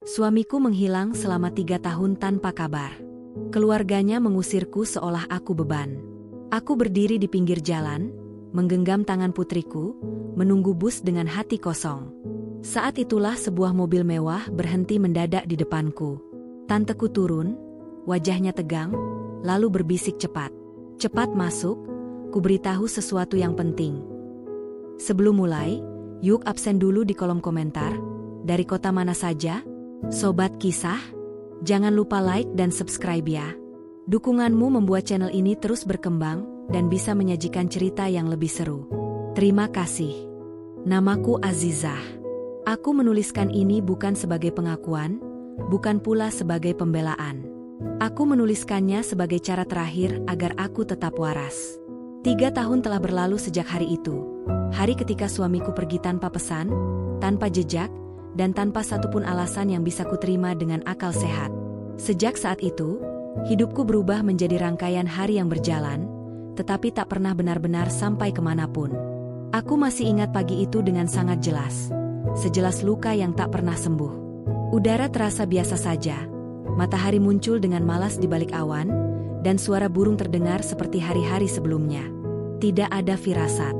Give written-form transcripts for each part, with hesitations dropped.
Suamiku menghilang selama 3 tahun tanpa kabar. Keluarganya mengusirku seolah aku beban. Aku berdiri di pinggir jalan, menggenggam tangan putriku, menunggu bus dengan hati kosong. Saat itulah sebuah mobil mewah berhenti mendadak di depanku. Tanteku turun, wajahnya tegang, lalu berbisik cepat. Cepat masuk, ku beritahu sesuatu yang penting. Sebelum mulai, yuk absen dulu di kolom komentar. Dari kota mana saja? Sobat Kisah? Jangan lupa like dan subscribe ya. Dukunganmu membuat channel ini terus berkembang dan bisa menyajikan cerita yang lebih seru. Terima kasih. Namaku Azizah. Aku menuliskan ini bukan sebagai pengakuan, bukan pula sebagai pembelaan. Aku menuliskannya sebagai cara terakhir agar aku tetap waras. 3 tahun telah berlalu sejak hari itu. Hari ketika suamiku pergi tanpa pesan, tanpa jejak, dan tanpa satupun alasan yang bisa kuterima dengan akal sehat. Sejak saat itu, hidupku berubah menjadi rangkaian hari yang berjalan, tetapi tak pernah benar-benar sampai kemanapun. Aku masih ingat pagi itu dengan sangat jelas. Sejelas luka yang tak pernah sembuh. Udara terasa biasa saja. Matahari muncul dengan malas di balik awan, dan suara burung terdengar seperti hari-hari sebelumnya. Tidak ada firasat.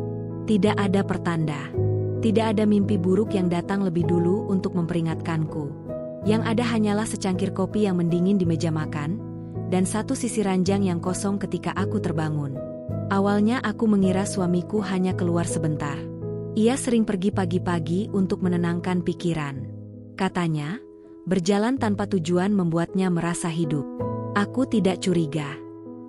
Tidak ada pertanda. Tidak ada mimpi buruk yang datang lebih dulu untuk memperingatkanku. Yang ada hanyalah secangkir kopi yang mendingin di meja makan, dan satu sisi ranjang yang kosong ketika aku terbangun. Awalnya aku mengira suamiku hanya keluar sebentar. Ia sering pergi pagi-pagi untuk menenangkan pikiran. Katanya, berjalan tanpa tujuan membuatnya merasa hidup. Aku tidak curiga.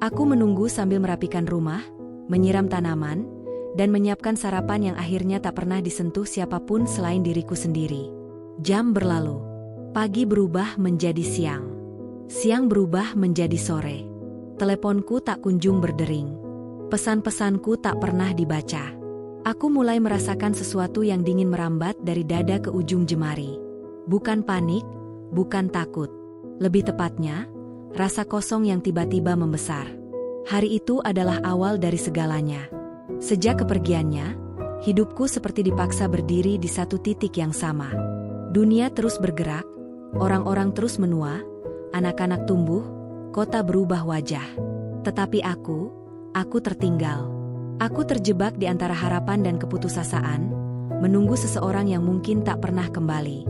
Aku menunggu sambil merapikan rumah, menyiram tanaman, dan menyiapkan sarapan yang akhirnya tak pernah disentuh siapapun selain diriku sendiri. Jam berlalu. Pagi berubah menjadi siang. Siang berubah menjadi sore. Teleponku tak kunjung berdering. Pesan-pesanku tak pernah dibaca. Aku mulai merasakan sesuatu yang dingin merambat dari dada ke ujung jemari. Bukan panik, bukan takut. Lebih tepatnya, rasa kosong yang tiba-tiba membesar. Hari itu adalah awal dari segalanya. Sejak kepergiannya, hidupku seperti dipaksa berdiri di satu titik yang sama. Dunia terus bergerak, orang-orang terus menua, anak-anak tumbuh, kota berubah wajah. Tetapi aku tertinggal. Aku terjebak di antara harapan dan keputusasaan, menunggu seseorang yang mungkin tak pernah kembali.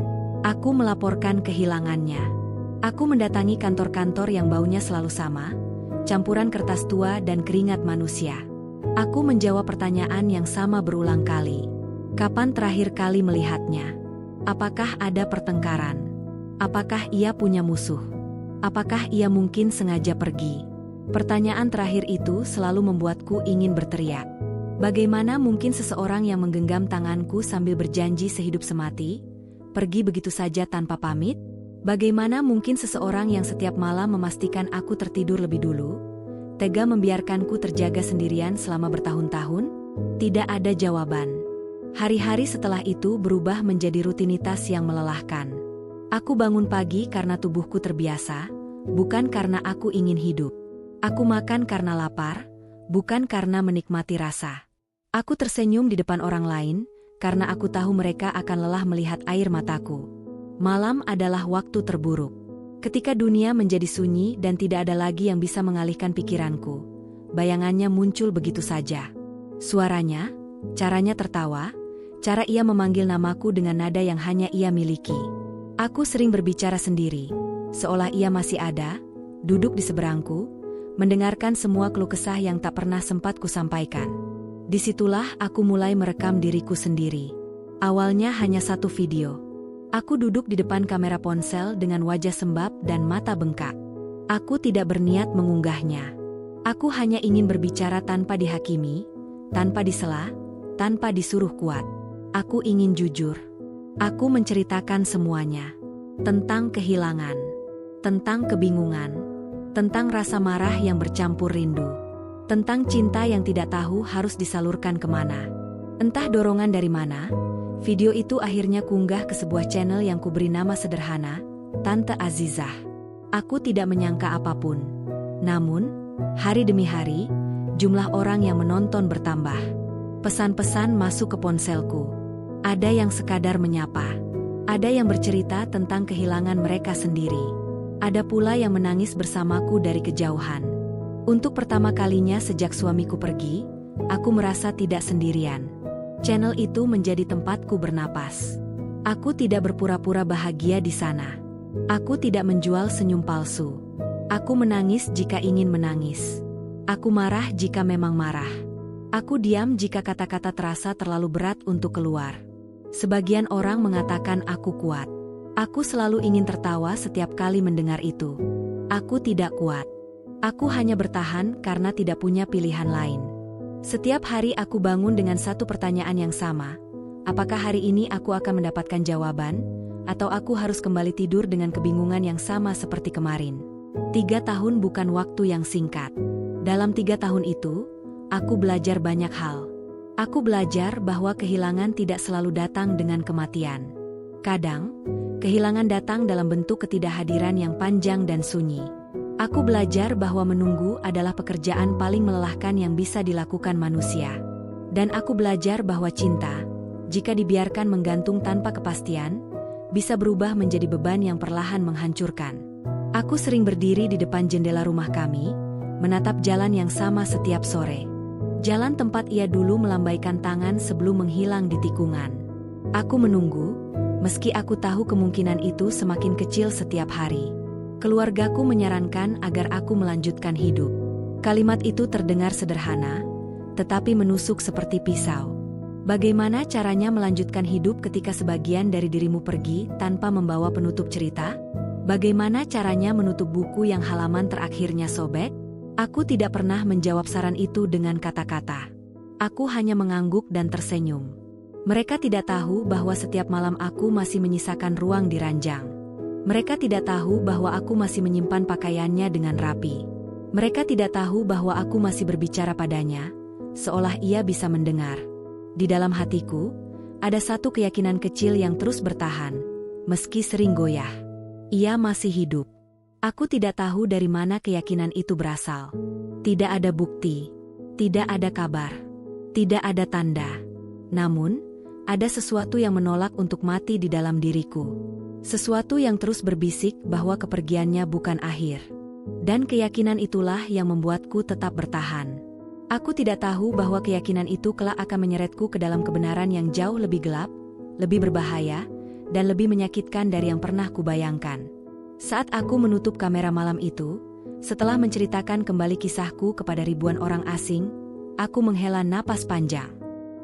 Aku melaporkan kehilangannya. Aku mendatangi kantor-kantor yang baunya selalu sama, campuran kertas tua dan keringat manusia. Aku menjawab pertanyaan yang sama berulang kali. Kapan terakhir kali melihatnya? Apakah ada pertengkaran? Apakah ia punya musuh? Apakah ia mungkin sengaja pergi? Pertanyaan terakhir itu selalu membuatku ingin berteriak. Bagaimana mungkin seseorang yang menggenggam tanganku sambil berjanji sehidup semati, pergi begitu saja tanpa pamit? Bagaimana mungkin seseorang yang setiap malam memastikan aku tertidur lebih dulu, tega membiarkanku terjaga sendirian selama bertahun-tahun? Tidak ada jawaban. Hari-hari setelah itu berubah menjadi rutinitas yang melelahkan. Aku bangun pagi karena tubuhku terbiasa, bukan karena aku ingin hidup. Aku makan karena lapar, bukan karena menikmati rasa. Aku tersenyum di depan orang lain, karena aku tahu mereka akan lelah melihat air mataku. Malam adalah waktu terburuk. Ketika dunia menjadi sunyi dan tidak ada lagi yang bisa mengalihkan pikiranku, bayangannya muncul begitu saja. Suaranya, caranya tertawa, cara ia memanggil namaku dengan nada yang hanya ia miliki. Aku sering berbicara sendiri, seolah ia masih ada, duduk di seberangku, mendengarkan semua keluh kesah yang tak pernah sempat kusampaikan. Disitulah aku mulai merekam diriku sendiri. Awalnya hanya satu video. Aku duduk di depan kamera ponsel dengan wajah sembab dan mata bengkak. Aku tidak berniat mengunggahnya. Aku hanya ingin berbicara tanpa dihakimi, tanpa disela, tanpa disuruh kuat. Aku ingin jujur. Aku menceritakan semuanya. Tentang kehilangan, tentang kebingungan, tentang rasa marah yang bercampur rindu, tentang cinta yang tidak tahu harus disalurkan kemana. Entah dorongan dari mana, video itu akhirnya kunggah ke sebuah channel yang kuberi nama sederhana, Tante Azizah. Aku tidak menyangka apapun. Namun, hari demi hari, jumlah orang yang menonton bertambah. Pesan-pesan masuk ke ponselku. Ada yang sekadar menyapa. Ada yang bercerita tentang kehilangan mereka sendiri. Ada pula yang menangis bersamaku dari kejauhan. Untuk pertama kalinya sejak suamiku pergi, aku merasa tidak sendirian. Channel itu menjadi tempatku bernapas. Aku tidak berpura-pura bahagia di sana. Aku tidak menjual senyum palsu. Aku menangis jika ingin menangis. Aku marah jika memang marah. Aku diam jika kata-kata terasa terlalu berat untuk keluar. Sebagian orang mengatakan aku kuat. Aku selalu ingin tertawa setiap kali mendengar itu. Aku tidak kuat. Aku hanya bertahan karena tidak punya pilihan lain. Setiap hari aku bangun dengan satu pertanyaan yang sama. Apakah hari ini aku akan mendapatkan jawaban? Atau aku harus kembali tidur dengan kebingungan yang sama seperti kemarin? 3 tahun bukan waktu yang singkat. Dalam 3 tahun itu, aku belajar banyak hal. Aku belajar bahwa kehilangan tidak selalu datang dengan kematian. Kadang, kehilangan datang dalam bentuk ketidakhadiran yang panjang dan sunyi. Aku belajar bahwa menunggu adalah pekerjaan paling melelahkan yang bisa dilakukan manusia. Dan aku belajar bahwa cinta, jika dibiarkan menggantung tanpa kepastian, bisa berubah menjadi beban yang perlahan menghancurkan. Aku sering berdiri di depan jendela rumah kami, menatap jalan yang sama setiap sore. Jalan tempat ia dulu melambaikan tangan sebelum menghilang di tikungan. Aku menunggu, meski aku tahu kemungkinan itu semakin kecil setiap hari. Keluargaku menyarankan agar aku melanjutkan hidup. Kalimat itu terdengar sederhana, tetapi menusuk seperti pisau. Bagaimana caranya melanjutkan hidup ketika sebagian dari dirimu pergi tanpa membawa penutup cerita? Bagaimana caranya menutup buku yang halaman terakhirnya sobek? Aku tidak pernah menjawab saran itu dengan kata-kata. Aku hanya mengangguk dan tersenyum. Mereka tidak tahu bahwa setiap malam aku masih menyisakan ruang di ranjang. Mereka tidak tahu bahwa aku masih menyimpan pakaiannya dengan rapi. Mereka tidak tahu bahwa aku masih berbicara padanya, seolah ia bisa mendengar. Di dalam hatiku, ada satu keyakinan kecil yang terus bertahan, meski sering goyah. Ia masih hidup. Aku tidak tahu dari mana keyakinan itu berasal. Tidak ada bukti, tidak ada kabar, tidak ada tanda. Namun, ada sesuatu yang menolak untuk mati di dalam diriku. Sesuatu yang terus berbisik bahwa kepergiannya bukan akhir. Dan keyakinan itulah yang membuatku tetap bertahan. Aku tidak tahu bahwa keyakinan itu kelak akan menyeretku ke dalam kebenaran yang jauh lebih gelap, lebih berbahaya, dan lebih menyakitkan dari yang pernah kubayangkan. Saat aku menutup kamera malam itu, setelah menceritakan kembali kisahku kepada ribuan orang asing, aku menghela napas panjang.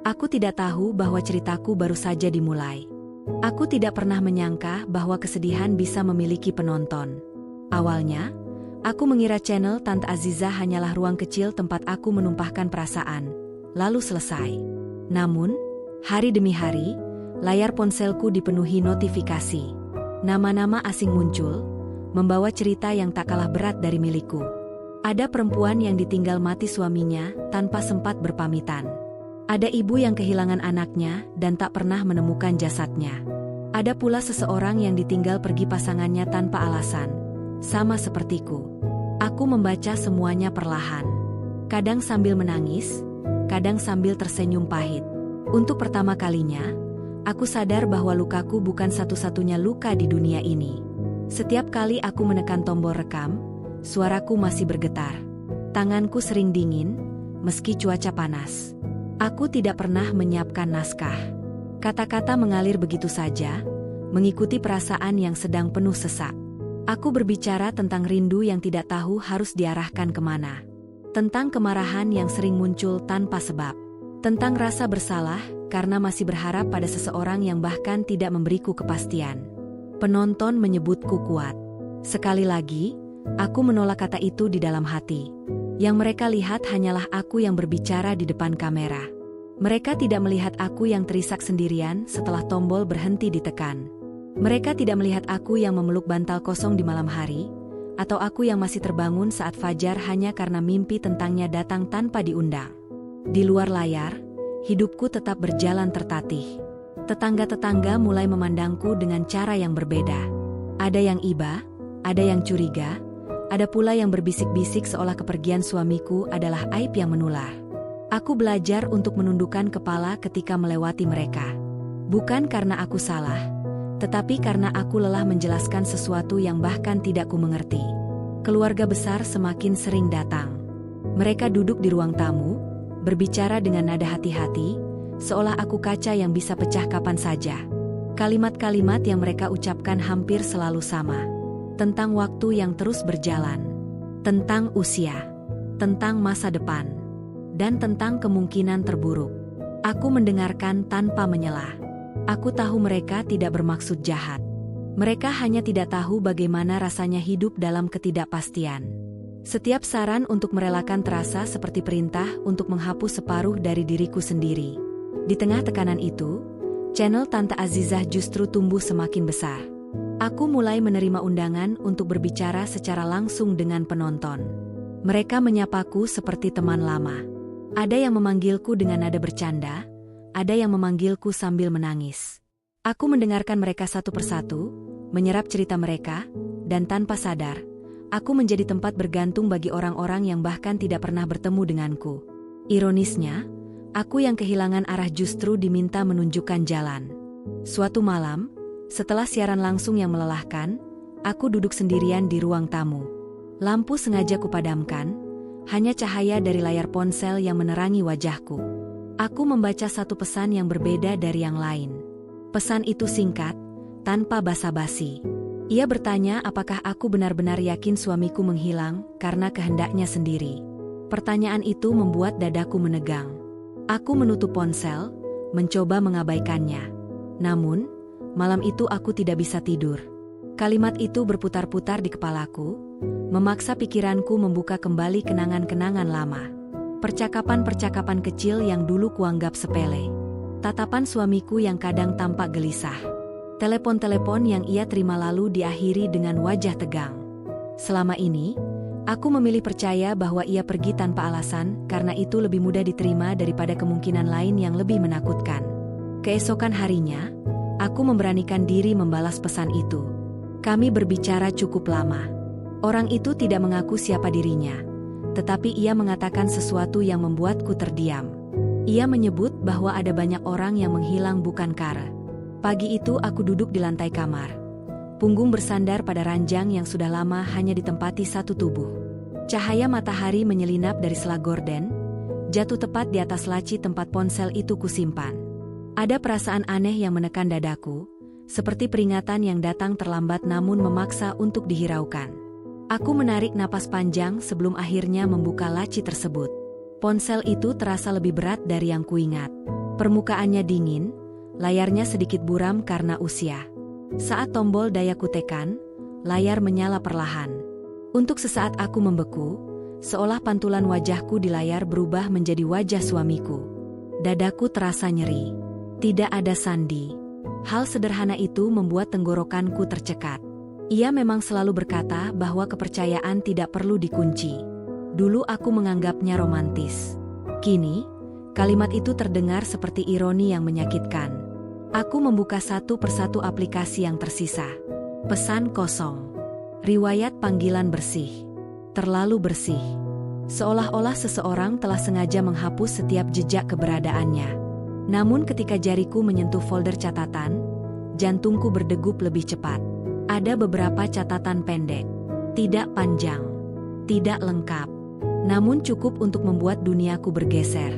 Aku tidak tahu bahwa ceritaku baru saja dimulai. Aku tidak pernah menyangka bahwa kesedihan bisa memiliki penonton. Awalnya, aku mengira channel Tante Aziza hanyalah ruang kecil tempat aku menumpahkan perasaan, lalu selesai. Namun, hari demi hari, layar ponselku dipenuhi notifikasi. Nama-nama asing muncul, membawa cerita yang tak kalah berat dari milikku. Ada perempuan yang ditinggal mati suaminya tanpa sempat berpamitan. Ada ibu yang kehilangan anaknya dan tak pernah menemukan jasadnya. Ada pula seseorang yang ditinggal pergi pasangannya tanpa alasan, sama sepertiku. Aku membaca semuanya perlahan. Kadang sambil menangis, kadang sambil tersenyum pahit. Untuk pertama kalinya, aku sadar bahwa lukaku bukan satu-satunya luka di dunia ini. Setiap kali aku menekan tombol rekam, suaraku masih bergetar. Tanganku sering dingin, meski cuaca panas. Aku tidak pernah menyiapkan naskah. Kata-kata mengalir begitu saja, mengikuti perasaan yang sedang penuh sesak. Aku berbicara tentang rindu yang tidak tahu harus diarahkan kemana. Tentang kemarahan yang sering muncul tanpa sebab. Tentang rasa bersalah karena masih berharap pada seseorang yang bahkan tidak memberiku kepastian. Penonton menyebutku kuat. Sekali lagi, aku menolak kata itu di dalam hati. Yang mereka lihat hanyalah aku yang berbicara di depan kamera. Mereka tidak melihat aku yang terisak sendirian setelah tombol berhenti ditekan. Mereka tidak melihat aku yang memeluk bantal kosong di malam hari, atau aku yang masih terbangun saat fajar hanya karena mimpi tentangnya datang tanpa diundang. Di luar layar, hidupku tetap berjalan tertatih. Tetangga-tetangga mulai memandangku dengan cara yang berbeda. Ada yang iba, ada yang curiga, ada pula yang berbisik-bisik seolah kepergian suamiku adalah aib yang menular. Aku belajar untuk menundukkan kepala ketika melewati mereka. Bukan karena aku salah, Tetapi karena aku lelah menjelaskan sesuatu yang bahkan tidak ku mengerti, keluarga besar semakin sering datang. Mereka duduk di ruang tamu, berbicara dengan nada hati-hati, seolah aku kaca yang bisa pecah kapan saja. Kalimat-kalimat yang mereka ucapkan hampir selalu sama. Tentang waktu yang terus berjalan, tentang usia, tentang masa depan, dan tentang kemungkinan terburuk. Aku mendengarkan tanpa menyelah. Aku tahu mereka tidak bermaksud jahat. Mereka hanya tidak tahu bagaimana rasanya hidup dalam ketidakpastian. Setiap saran untuk merelakan terasa seperti perintah untuk menghapus separuh dari diriku sendiri. Di tengah tekanan itu, channel Tante Azizah justru tumbuh semakin besar. Aku mulai menerima undangan untuk berbicara secara langsung dengan penonton. Mereka menyapaku seperti teman lama. Ada yang memanggilku dengan nada bercanda, ada yang memanggilku sambil menangis. Aku mendengarkan mereka satu persatu, menyerap cerita mereka, dan tanpa sadar, aku menjadi tempat bergantung bagi orang-orang yang bahkan tidak pernah bertemu denganku. Ironisnya, aku yang kehilangan arah justru diminta menunjukkan jalan. Suatu malam, setelah siaran langsung yang melelahkan, aku duduk sendirian di ruang tamu. Lampu sengaja kupadamkan, hanya cahaya dari layar ponsel yang menerangi wajahku. Aku membaca satu pesan yang berbeda dari yang lain. Pesan itu singkat, tanpa basa-basi. Ia bertanya apakah aku benar-benar yakin suamiku menghilang karena kehendaknya sendiri. Pertanyaan itu membuat dadaku menegang. Aku menutup ponsel, mencoba mengabaikannya. Namun, malam itu aku tidak bisa tidur. Kalimat itu berputar-putar di kepalaku, memaksa pikiranku membuka kembali kenangan-kenangan lama. Percakapan-percakapan kecil yang dulu kuanggap sepele. Tatapan suamiku yang kadang tampak gelisah. Telepon-telepon yang ia terima lalu diakhiri dengan wajah tegang. Selama ini, aku memilih percaya bahwa ia pergi tanpa alasan karena itu lebih mudah diterima daripada kemungkinan lain yang lebih menakutkan. Keesokan harinya, aku memberanikan diri membalas pesan itu. Kami berbicara cukup lama. Orang itu tidak mengaku siapa dirinya, tetapi ia mengatakan sesuatu yang membuatku terdiam. Ia menyebut bahwa ada banyak orang yang menghilang bukan kara. Pagi itu aku duduk di lantai kamar. Punggung bersandar pada ranjang yang sudah lama hanya ditempati satu tubuh. Cahaya matahari menyelinap dari sela gorden, jatuh tepat di atas laci tempat ponsel itu kusimpan. Ada perasaan aneh yang menekan dadaku, seperti peringatan yang datang terlambat namun memaksa untuk dihiraukan. Aku menarik napas panjang sebelum akhirnya membuka laci tersebut. Ponsel itu terasa lebih berat dari yang kuingat. Permukaannya dingin, layarnya sedikit buram karena usia. Saat tombol daya kutekan, layar menyala perlahan. Untuk sesaat aku membeku, seolah pantulan wajahku di layar berubah menjadi wajah suamiku. Dadaku terasa nyeri. Tidak ada sandi. Hal sederhana itu membuat tenggorokanku tercekat. Ia memang selalu berkata bahwa kepercayaan tidak perlu dikunci. Dulu aku menganggapnya romantis. Kini, kalimat itu terdengar seperti ironi yang menyakitkan. Aku membuka satu persatu aplikasi yang tersisa. Pesan kosong. Riwayat panggilan bersih. Terlalu bersih. Seolah-olah seseorang telah sengaja menghapus setiap jejak keberadaannya. Namun ketika jariku menyentuh folder catatan, jantungku berdegup lebih cepat. Ada beberapa catatan pendek. Tidak panjang. Tidak lengkap. Namun cukup untuk membuat duniaku bergeser.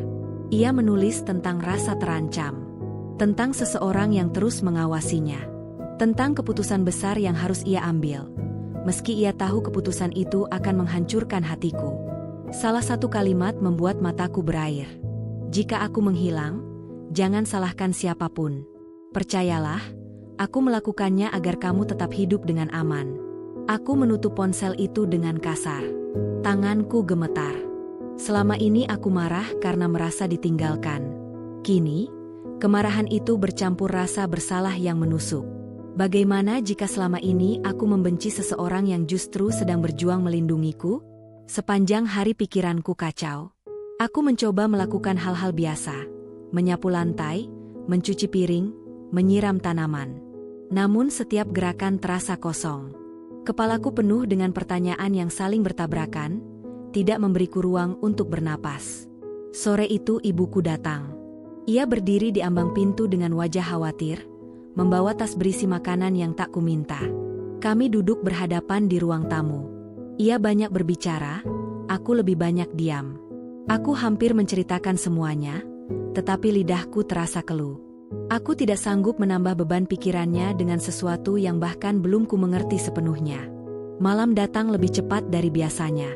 Ia menulis tentang rasa terancam. Tentang seseorang yang terus mengawasinya. Tentang keputusan besar yang harus ia ambil. Meski ia tahu keputusan itu akan menghancurkan hatiku. Salah satu kalimat membuat mataku berair. Jika aku menghilang, jangan salahkan siapapun. Percayalah, aku melakukannya agar kamu tetap hidup dengan aman. Aku menutup ponsel itu dengan kasar. Tanganku gemetar. Selama ini aku marah karena merasa ditinggalkan. Kini, kemarahan itu bercampur rasa bersalah yang menusuk. Bagaimana jika selama ini aku membenci seseorang yang justru sedang berjuang melindungiku? Sepanjang hari pikiranku kacau. Aku mencoba melakukan hal-hal biasa. Menyapu lantai, mencuci piring, menyiram tanaman. Namun setiap gerakan terasa kosong. Kepalaku penuh dengan pertanyaan yang saling bertabrakan, tidak memberiku ruang untuk bernapas. Sore itu ibuku datang. Ia berdiri di ambang pintu dengan wajah khawatir, membawa tas berisi makanan yang tak kuminta. Kami duduk berhadapan di ruang tamu. Ia banyak berbicara, aku lebih banyak diam. Aku hampir menceritakan semuanya, tetapi lidahku terasa keluh. Aku tidak sanggup menambah beban pikirannya dengan sesuatu yang bahkan belum ku mengerti sepenuhnya. Malam datang lebih cepat dari biasanya.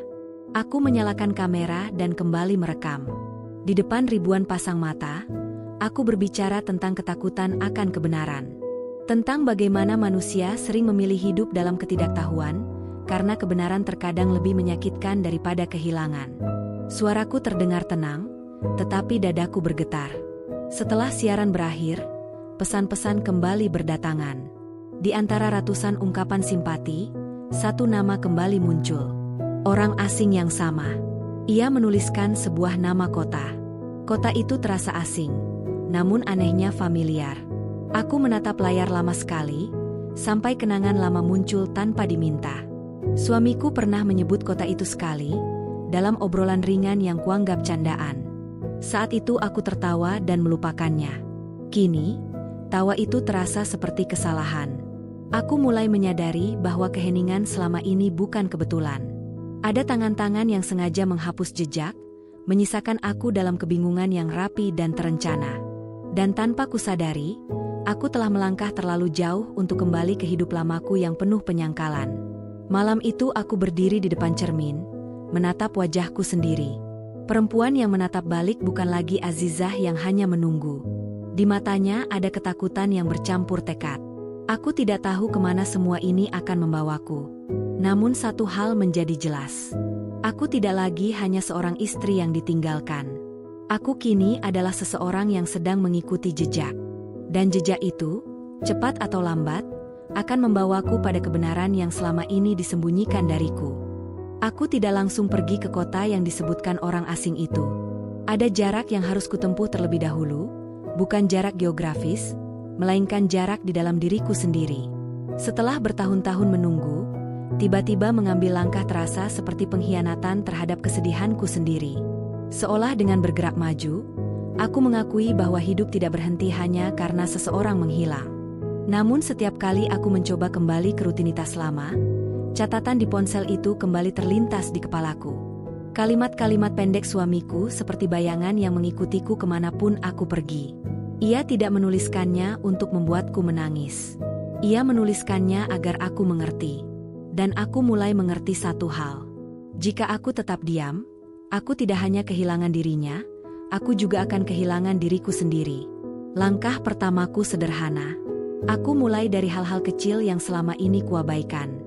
Aku menyalakan kamera dan kembali merekam. Di depan ribuan pasang mata, aku berbicara tentang ketakutan akan kebenaran. Tentang bagaimana manusia sering memilih hidup dalam ketidaktahuan, karena kebenaran terkadang lebih menyakitkan daripada kehilangan. Suaraku terdengar tenang, tetapi dadaku bergetar. Setelah siaran berakhir, pesan-pesan kembali berdatangan. Di antara ratusan ungkapan simpati, satu nama kembali muncul. Orang asing yang sama. Ia menuliskan sebuah nama kota. Kota itu terasa asing, namun anehnya familiar. Aku menatap layar lama sekali, sampai kenangan lama muncul tanpa diminta. Suamiku pernah menyebut kota itu sekali, dalam obrolan ringan yang kuanggap candaan. Saat itu aku tertawa dan melupakannya. Kini, tawa itu terasa seperti kesalahan. Aku mulai menyadari bahwa keheningan selama ini bukan kebetulan. Ada tangan-tangan yang sengaja menghapus jejak, menyisakan aku dalam kebingungan yang rapi dan terencana. Dan tanpa kusadari, aku telah melangkah terlalu jauh untuk kembali ke hidup lamaku yang penuh penyangkalan. Malam itu aku berdiri di depan cermin, menatap wajahku sendiri. Perempuan yang menatap balik bukan lagi Azizah yang hanya menunggu. Di matanya ada ketakutan yang bercampur tekad. Aku tidak tahu kemana semua ini akan membawaku. Namun satu hal menjadi jelas. Aku tidak lagi hanya seorang istri yang ditinggalkan. Aku kini adalah seseorang yang sedang mengikuti jejak. Dan jejak itu, cepat atau lambat, akan membawaku pada kebenaran yang selama ini disembunyikan dariku. Aku tidak langsung pergi ke kota yang disebutkan orang asing itu. Ada jarak yang harus kutempuh terlebih dahulu, bukan jarak geografis, melainkan jarak di dalam diriku sendiri. Setelah bertahun-tahun menunggu, tiba-tiba mengambil langkah terasa seperti pengkhianatan terhadap kesedihanku sendiri. Seolah dengan bergerak maju, aku mengakui bahwa hidup tidak berhenti hanya karena seseorang menghilang. Namun setiap kali aku mencoba kembali ke rutinitas lama, catatan di ponsel itu kembali terlintas di kepalaku. Kalimat-kalimat pendek suamiku seperti bayangan yang mengikutiku kemanapun aku pergi. Ia tidak menuliskannya untuk membuatku menangis. Ia menuliskannya agar aku mengerti. Dan aku mulai mengerti satu hal. Jika aku tetap diam, aku tidak hanya kehilangan dirinya, aku juga akan kehilangan diriku sendiri. Langkah pertamaku sederhana. Aku mulai dari hal-hal kecil yang selama ini kuabaikan.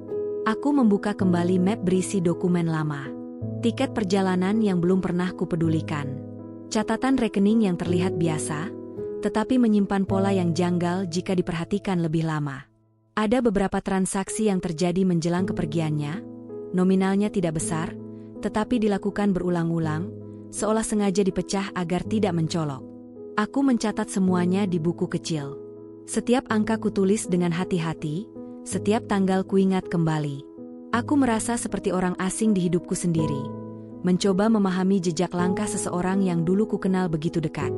Aku membuka kembali map berisi dokumen lama. Tiket perjalanan yang belum pernah kupedulikan. Catatan rekening yang terlihat biasa, tetapi menyimpan pola yang janggal jika diperhatikan lebih lama. Ada beberapa transaksi yang terjadi menjelang kepergiannya, nominalnya tidak besar, tetapi dilakukan berulang-ulang, seolah sengaja dipecah agar tidak mencolok. Aku mencatat semuanya di buku kecil. Setiap angka kutulis dengan hati-hati, setiap tanggal kuingat kembali. Aku merasa seperti orang asing di hidupku sendiri, mencoba memahami jejak langkah seseorang yang dulu kukenal begitu dekat.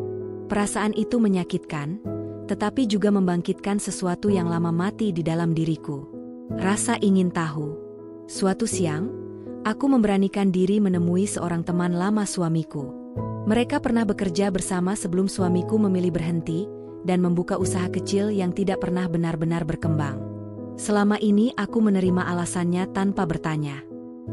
Perasaan itu menyakitkan, tetapi juga membangkitkan sesuatu yang lama mati di dalam diriku. Rasa ingin tahu. Suatu siang, aku memberanikan diri menemui seorang teman lama suamiku. Mereka pernah bekerja bersama sebelum suamiku memilih berhenti dan membuka usaha kecil yang tidak pernah benar-benar berkembang. Selama ini aku menerima alasannya tanpa bertanya.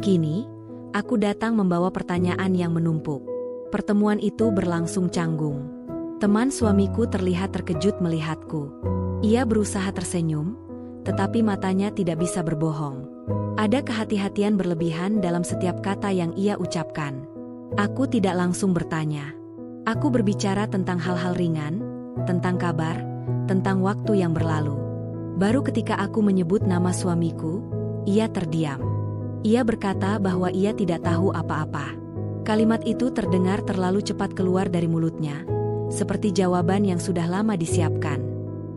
Kini, aku datang membawa pertanyaan yang menumpuk. Pertemuan itu berlangsung canggung. Teman suamiku terlihat terkejut melihatku. Ia berusaha tersenyum, tetapi matanya tidak bisa berbohong. Ada kehati-hatian berlebihan dalam setiap kata yang ia ucapkan. Aku tidak langsung bertanya. Aku berbicara tentang hal-hal ringan, tentang kabar, tentang waktu yang berlalu. Baru ketika aku menyebut nama suamiku, ia terdiam. Ia berkata bahwa ia tidak tahu apa-apa. Kalimat itu terdengar terlalu cepat keluar dari mulutnya, seperti jawaban yang sudah lama disiapkan.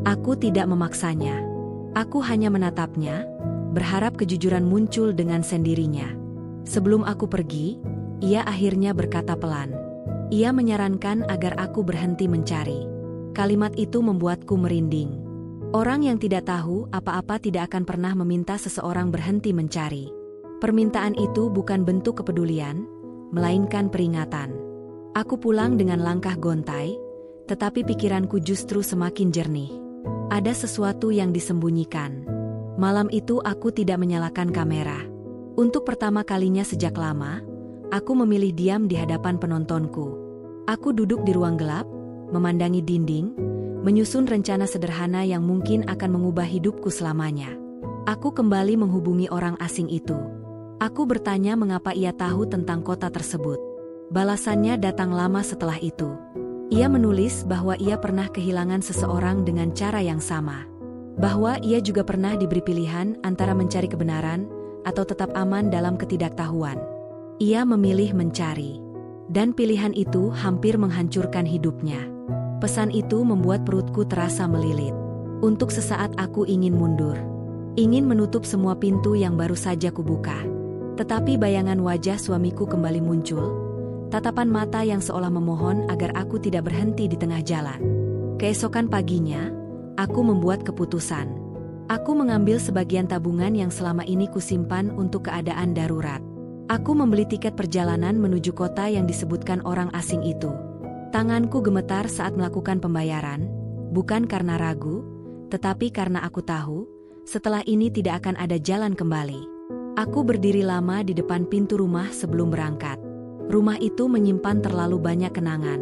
Aku tidak memaksanya. Aku hanya menatapnya, berharap kejujuran muncul dengan sendirinya. Sebelum aku pergi, ia akhirnya berkata pelan. Ia menyarankan agar aku berhenti mencari. Kalimat itu membuatku merinding. Orang yang tidak tahu apa-apa tidak akan pernah meminta seseorang berhenti mencari. Permintaan itu bukan bentuk kepedulian, melainkan peringatan. Aku pulang dengan langkah gontai, tetapi pikiranku justru semakin jernih. Ada sesuatu yang disembunyikan. Malam itu aku tidak menyalakan kamera. Untuk pertama kalinya sejak lama, aku memilih diam di hadapan penontonku. Aku duduk di ruang gelap, memandangi dinding, menyusun rencana sederhana yang mungkin akan mengubah hidupku selamanya. Aku kembali menghubungi orang asing itu. Aku bertanya mengapa ia tahu tentang kota tersebut. Balasannya datang lama setelah itu. Ia menulis bahwa ia pernah kehilangan seseorang dengan cara yang sama. Bahwa ia juga pernah diberi pilihan antara mencari kebenaran atau tetap aman dalam ketidaktahuan. Ia memilih mencari. Dan pilihan itu hampir menghancurkan hidupnya. Pesan itu membuat perutku terasa melilit. Untuk sesaat aku ingin mundur. Ingin menutup semua pintu yang baru saja kubuka. Tetapi bayangan wajah suamiku kembali muncul. Tatapan mata yang seolah memohon agar aku tidak berhenti di tengah jalan. Keesokan paginya, aku membuat keputusan. Aku mengambil sebagian tabungan yang selama ini kusimpan untuk keadaan darurat. Aku membeli tiket perjalanan menuju kota yang disebutkan orang asing itu. Tanganku gemetar saat melakukan pembayaran, bukan karena ragu, tetapi karena aku tahu, setelah ini tidak akan ada jalan kembali. Aku berdiri lama di depan pintu rumah sebelum berangkat. Rumah itu menyimpan terlalu banyak kenangan.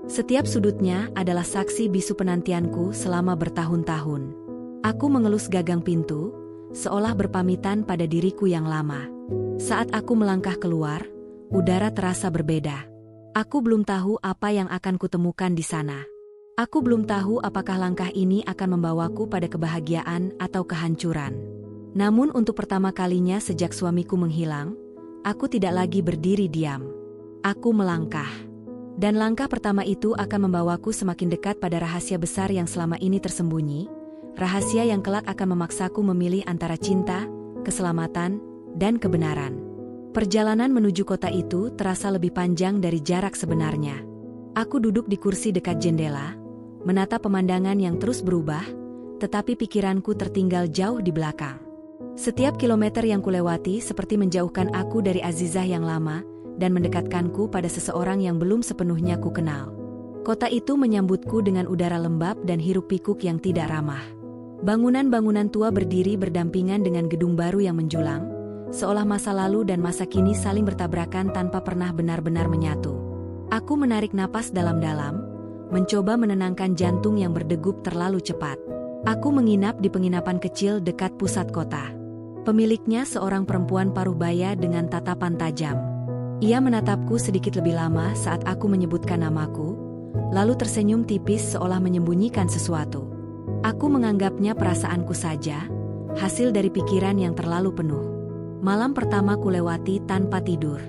Setiap sudutnya adalah saksi bisu penantianku selama bertahun-tahun. Aku mengelus gagang pintu, seolah berpamitan pada diriku yang lama. Saat aku melangkah keluar, udara terasa berbeda. Aku belum tahu apa yang akan kutemukan di sana. Aku belum tahu apakah langkah ini akan membawaku pada kebahagiaan atau kehancuran. Namun untuk pertama kalinya sejak suamiku menghilang, aku tidak lagi berdiri diam. Aku melangkah. Dan langkah pertama itu akan membawaku semakin dekat pada rahasia besar yang selama ini tersembunyi, rahasia yang kelak akan memaksaku memilih antara cinta, keselamatan, dan kebenaran. Perjalanan menuju kota itu terasa lebih panjang dari jarak sebenarnya. Aku duduk di kursi dekat jendela, menatap pemandangan yang terus berubah, tetapi pikiranku tertinggal jauh di belakang. Setiap kilometer yang kulewati seperti menjauhkan aku dari Azizah yang lama, dan mendekatkanku pada seseorang yang belum sepenuhnya ku kenal. Kota itu menyambutku dengan udara lembab dan hiruk-pikuk yang tidak ramah. Bangunan-bangunan tua berdiri berdampingan dengan gedung baru yang menjulang, seolah masa lalu dan masa kini saling bertabrakan tanpa pernah benar-benar menyatu. Aku menarik napas dalam-dalam, mencoba menenangkan jantung yang berdegup terlalu cepat. Aku menginap di penginapan kecil dekat pusat kota. Pemiliknya seorang perempuan paruh baya dengan tatapan tajam. Ia menatapku sedikit lebih lama saat aku menyebutkan namaku, lalu tersenyum tipis seolah menyembunyikan sesuatu. Aku menganggapnya perasaanku saja, hasil dari pikiran yang terlalu penuh. Malam pertama kulewati tanpa tidur.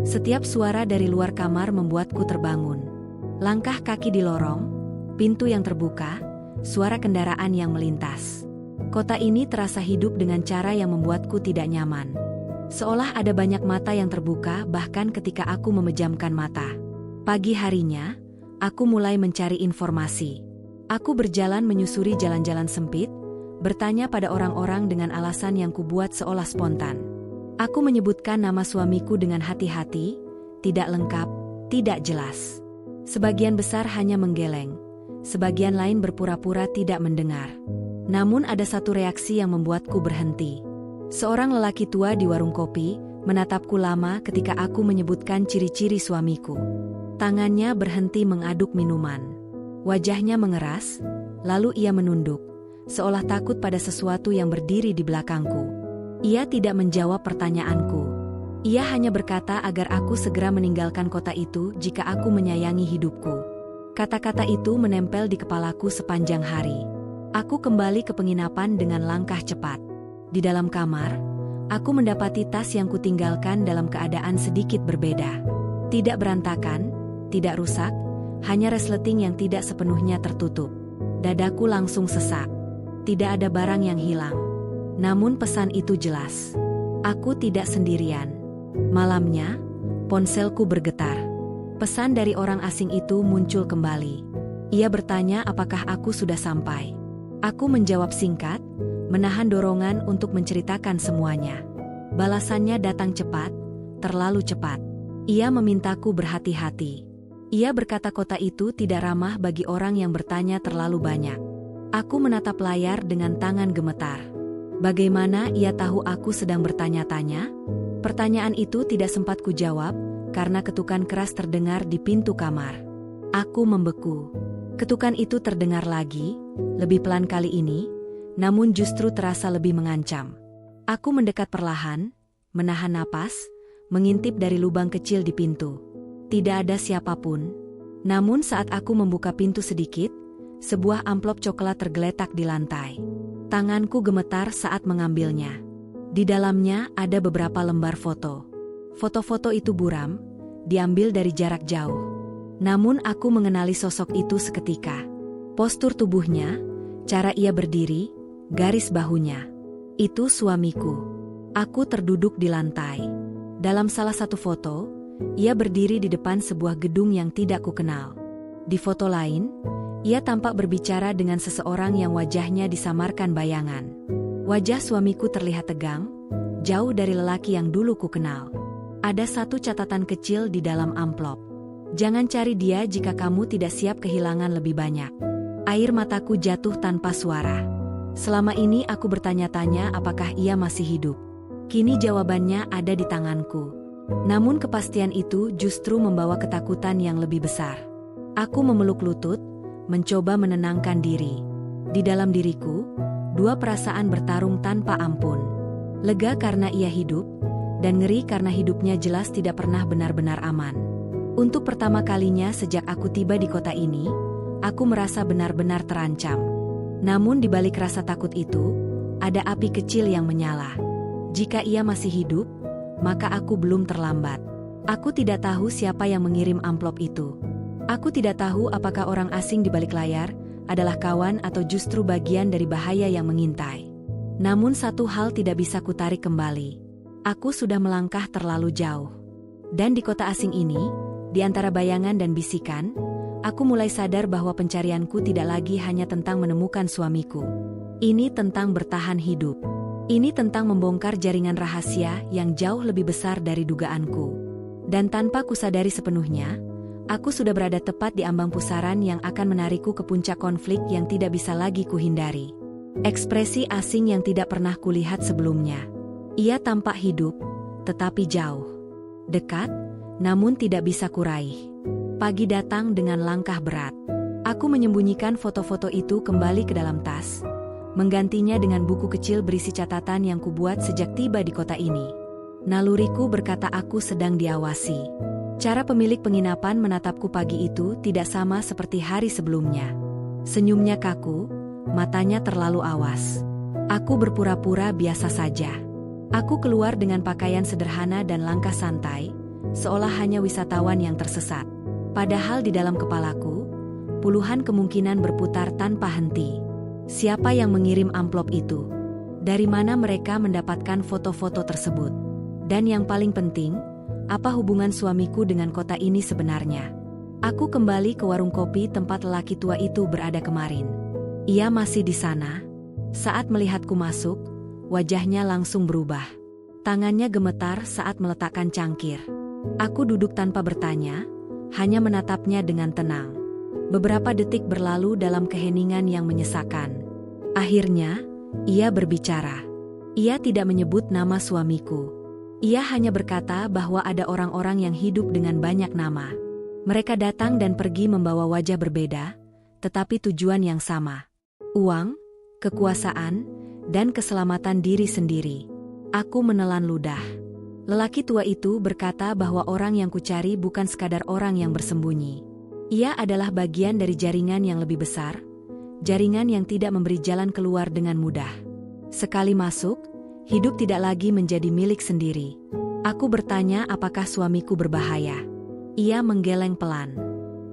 Setiap suara dari luar kamar membuatku terbangun. Langkah kaki di lorong, pintu yang terbuka, suara kendaraan yang melintas. Kota ini terasa hidup dengan cara yang membuatku tidak nyaman. Seolah ada banyak mata yang terbuka bahkan ketika aku memejamkan mata. Pagi harinya, aku mulai mencari informasi. Aku berjalan menyusuri jalan-jalan sempit, bertanya pada orang-orang dengan alasan yang kubuat seolah spontan. Aku menyebutkan nama suamiku dengan hati-hati, tidak lengkap, tidak jelas. Sebagian besar hanya menggeleng, sebagian lain berpura-pura tidak mendengar. Namun ada satu reaksi yang membuatku berhenti. Seorang lelaki tua di warung kopi menatapku lama ketika aku menyebutkan ciri-ciri suamiku. Tangannya berhenti mengaduk minuman. Wajahnya mengeras, lalu ia menunduk, seolah takut pada sesuatu yang berdiri di belakangku. Ia tidak menjawab pertanyaanku. Ia hanya berkata agar aku segera meninggalkan kota itu jika aku menyayangi hidupku. Kata-kata itu menempel di kepalaku sepanjang hari. Aku kembali ke penginapan dengan langkah cepat. Di dalam kamar, aku mendapati tas yang kutinggalkan dalam keadaan sedikit berbeda. Tidak berantakan, tidak rusak, hanya resleting yang tidak sepenuhnya tertutup. Dadaku langsung sesak. Tidak ada barang yang hilang. Namun pesan itu jelas. Aku tidak sendirian. Malamnya, ponselku bergetar. Pesan dari orang asing itu muncul kembali. Ia bertanya apakah aku sudah sampai. Aku menjawab singkat, menahan dorongan untuk menceritakan semuanya. Balasannya datang cepat, terlalu cepat. Ia memintaku berhati-hati. Ia berkata kota itu tidak ramah bagi orang yang bertanya terlalu banyak. Aku menatap layar dengan tangan gemetar. Bagaimana ia tahu aku sedang bertanya-tanya? Pertanyaan itu tidak sempat kujawab, karena ketukan keras terdengar di pintu kamar. Aku membeku. Ketukan itu terdengar lagi, lebih pelan kali ini, namun justru terasa lebih mengancam. Aku mendekat perlahan, menahan napas, mengintip dari lubang kecil di pintu. Tidak ada siapapun. Namun saat aku membuka pintu sedikit, sebuah amplop coklat tergeletak di lantai. Tanganku gemetar saat mengambilnya. Di dalamnya ada beberapa lembar foto. Foto-foto itu buram, diambil dari jarak jauh. Namun aku mengenali sosok itu seketika. Postur tubuhnya, cara ia berdiri, garis bahunya. Itu suamiku. Aku terduduk di lantai. Dalam salah satu foto, ia berdiri di depan sebuah gedung yang tidak kukenal. Di foto lain, ia tampak berbicara dengan seseorang yang wajahnya disamarkan bayangan. Wajah suamiku terlihat tegang, jauh dari lelaki yang dulu kukenal. Ada satu catatan kecil di dalam amplop. Jangan cari dia jika kamu tidak siap kehilangan lebih banyak. Air mataku jatuh tanpa suara. Selama ini aku bertanya-tanya apakah ia masih hidup. Kini jawabannya ada di tanganku. Namun kepastian itu justru membawa ketakutan yang lebih besar. Aku memeluk lutut, mencoba menenangkan diri. Di dalam diriku, dua perasaan bertarung tanpa ampun. Lega karena ia hidup, dan ngeri karena hidupnya jelas tidak pernah benar-benar aman. Untuk pertama kalinya sejak aku tiba di kota ini, aku merasa benar-benar terancam. Namun di balik rasa takut itu, ada api kecil yang menyala. Jika ia masih hidup, maka aku belum terlambat. Aku tidak tahu siapa yang mengirim amplop itu. Aku tidak tahu apakah orang asing di balik layar adalah kawan atau justru bagian dari bahaya yang mengintai. Namun satu hal tidak bisa kutarik kembali. Aku sudah melangkah terlalu jauh. Dan di kota asing ini, di antara bayangan dan bisikan, aku mulai sadar bahwa pencarianku tidak lagi hanya tentang menemukan suamiku. Ini tentang bertahan hidup. Ini tentang membongkar jaringan rahasia yang jauh lebih besar dari dugaanku. Dan tanpa kusadari sepenuhnya, aku sudah berada tepat di ambang pusaran yang akan menarikku ke puncak konflik yang tidak bisa lagi kuhindari. Ekspresi asing yang tidak pernah kulihat sebelumnya. Ia tampak hidup, tetapi jauh. Dekat, namun tidak bisa kuraih. Pagi datang dengan langkah berat. Aku menyembunyikan foto-foto itu kembali ke dalam tas. Menggantinya dengan buku kecil berisi catatan yang kubuat sejak tiba di kota ini. Naluriku berkata aku sedang diawasi. Cara pemilik penginapan menatapku pagi itu tidak sama seperti hari sebelumnya. Senyumnya kaku, matanya terlalu awas. Aku berpura-pura biasa saja. Aku keluar dengan pakaian sederhana dan langkah santai, seolah hanya wisatawan yang tersesat. Padahal di dalam kepalaku, puluhan kemungkinan berputar tanpa henti. Siapa yang mengirim amplop itu? Dari mana mereka mendapatkan foto-foto tersebut? Dan yang paling penting, apa hubungan suamiku dengan kota ini sebenarnya? Aku kembali ke warung kopi tempat lelaki tua itu berada kemarin. Ia masih di sana. Saat melihatku masuk, wajahnya langsung berubah. Tangannya gemetar saat meletakkan cangkir. Aku duduk tanpa bertanya, hanya menatapnya dengan tenang. Beberapa detik berlalu dalam keheningan yang menyesakan. Akhirnya, ia berbicara. Ia tidak menyebut nama suamiku. Ia hanya berkata bahwa ada orang-orang yang hidup dengan banyak nama. Mereka datang dan pergi membawa wajah berbeda, tetapi tujuan yang sama. Uang, kekuasaan, dan keselamatan diri sendiri. Aku menelan ludah. Lelaki tua itu berkata bahwa orang yang kucari bukan sekadar orang yang bersembunyi. Ia adalah bagian dari jaringan yang lebih besar, jaringan yang tidak memberi jalan keluar dengan mudah. Sekali masuk, hidup tidak lagi menjadi milik sendiri. Aku bertanya apakah suamiku berbahaya. Ia menggeleng pelan.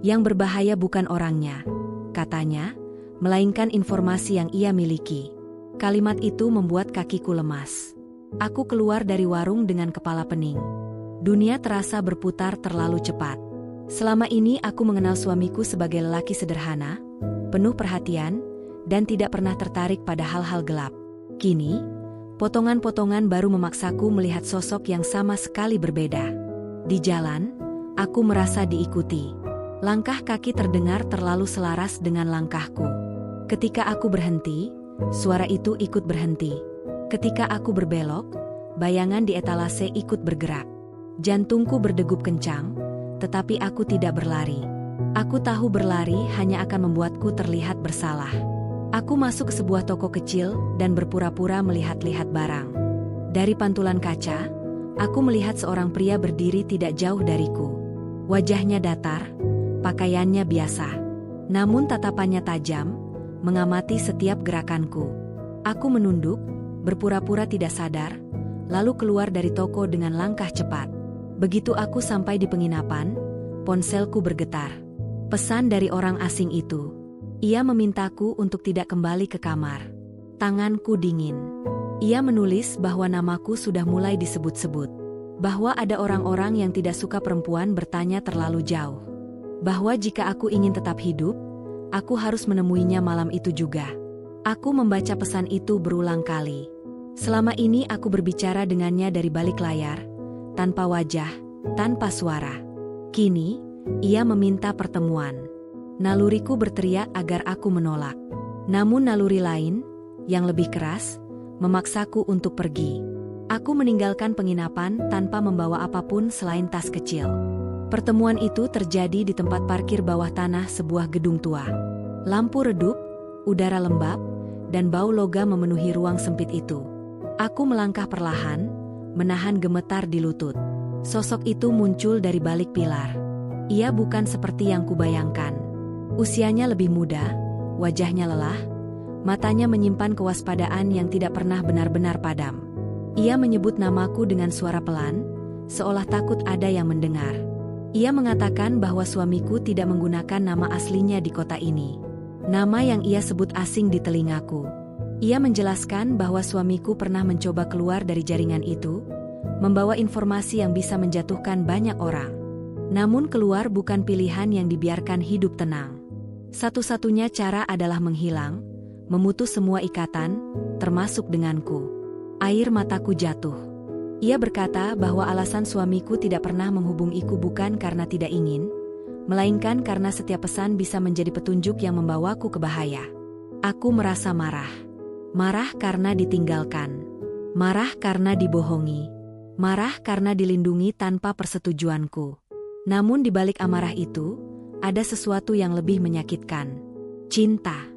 Yang berbahaya bukan orangnya, katanya, melainkan informasi yang ia miliki. Kalimat itu membuat kakiku lemas. Aku keluar dari warung dengan kepala pening. Dunia terasa berputar terlalu cepat. Selama ini aku mengenal suamiku sebagai lelaki sederhana, penuh perhatian, dan tidak pernah tertarik pada hal-hal gelap. Kini, potongan-potongan baru memaksaku melihat sosok yang sama sekali berbeda. Di jalan, aku merasa diikuti. Langkah kaki terdengar terlalu selaras dengan langkahku. Ketika aku berhenti, suara itu ikut berhenti. Ketika aku berbelok, bayangan di etalase ikut bergerak. Jantungku berdegup kencang, tetapi aku tidak berlari. Aku tahu berlari hanya akan membuatku terlihat bersalah. Aku masuk ke sebuah toko kecil dan berpura-pura melihat-lihat barang. Dari pantulan kaca, aku melihat seorang pria berdiri tidak jauh dariku. Wajahnya datar, pakaiannya biasa. Namun tatapannya tajam, mengamati setiap gerakanku. Aku menunduk, berpura-pura tidak sadar, lalu keluar dari toko dengan langkah cepat. Begitu aku sampai di penginapan, ponselku bergetar. Pesan dari orang asing itu. Ia memintaku untuk tidak kembali ke kamar. Tanganku dingin. Ia menulis bahwa namaku sudah mulai disebut-sebut. Bahwa ada orang-orang yang tidak suka perempuan bertanya terlalu jauh. Bahwa jika aku ingin tetap hidup, aku harus menemuinya malam itu juga. Aku membaca pesan itu berulang kali. Selama ini aku berbicara dengannya dari balik layar, tanpa wajah, tanpa suara. Kini, ia meminta pertemuan. Naluriku berteriak agar aku menolak. Namun naluri lain, yang lebih keras, memaksaku untuk pergi. Aku meninggalkan penginapan tanpa membawa apapun selain tas kecil. Pertemuan itu terjadi di tempat parkir bawah tanah sebuah gedung tua. Lampu redup, udara lembab, dan bau logam memenuhi ruang sempit itu. Aku melangkah perlahan, menahan gemetar di lutut. Sosok itu muncul dari balik pilar. Ia bukan seperti yang kubayangkan. Usianya lebih muda, wajahnya lelah, matanya menyimpan kewaspadaan yang tidak pernah benar-benar padam. Ia menyebut namaku dengan suara pelan, seolah takut ada yang mendengar. Ia mengatakan bahwa suamiku tidak menggunakan nama aslinya di kota ini. Nama yang ia sebut asing di telingaku. Ia menjelaskan bahwa suamiku pernah mencoba keluar dari jaringan itu, membawa informasi yang bisa menjatuhkan banyak orang. Namun keluar bukan pilihan yang dibiarkan hidup tenang. Satu-satunya cara adalah menghilang, memutus semua ikatan, termasuk denganku. Air mataku jatuh. Ia berkata bahwa alasan suamiku tidak pernah menghubungiku bukan karena tidak ingin, melainkan karena setiap pesan bisa menjadi petunjuk yang membawaku ke bahaya. Aku merasa marah. Marah karena ditinggalkan. Marah karena dibohongi. Marah karena dilindungi tanpa persetujuanku. Namun di balik amarah itu, ada sesuatu yang lebih menyakitkan. Cinta.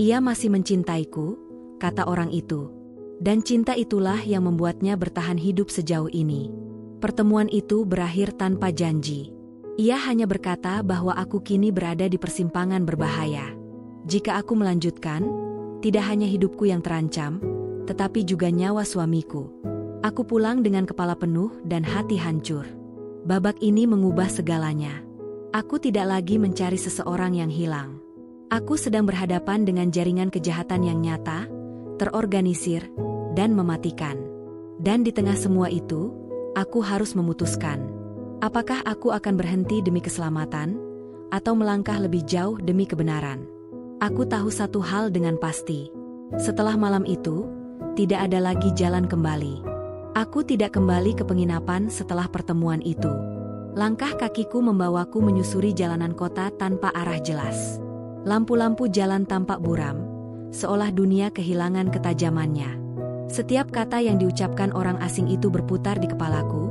Ia masih mencintaiku, kata orang itu. Dan cinta itulah yang membuatnya bertahan hidup sejauh ini. Pertemuan itu berakhir tanpa janji. Ia hanya berkata bahwa aku kini berada di persimpangan berbahaya. Jika aku melanjutkan, tidak hanya hidupku yang terancam, tetapi juga nyawa suamiku. Aku pulang dengan kepala penuh dan hati hancur. Babak ini mengubah segalanya. Aku tidak lagi mencari seseorang yang hilang. Aku sedang berhadapan dengan jaringan kejahatan yang nyata, terorganisir, dan mematikan. Dan di tengah semua itu, aku harus memutuskan. Apakah aku akan berhenti demi keselamatan, atau melangkah lebih jauh demi kebenaran? Aku tahu satu hal dengan pasti. Setelah malam itu, tidak ada lagi jalan kembali. Aku tidak kembali ke penginapan setelah pertemuan itu. Langkah kakiku membawaku menyusuri jalanan kota tanpa arah jelas. Lampu-lampu jalan tampak buram, seolah dunia kehilangan ketajamannya. Setiap kata yang diucapkan orang asing itu berputar di kepalaku,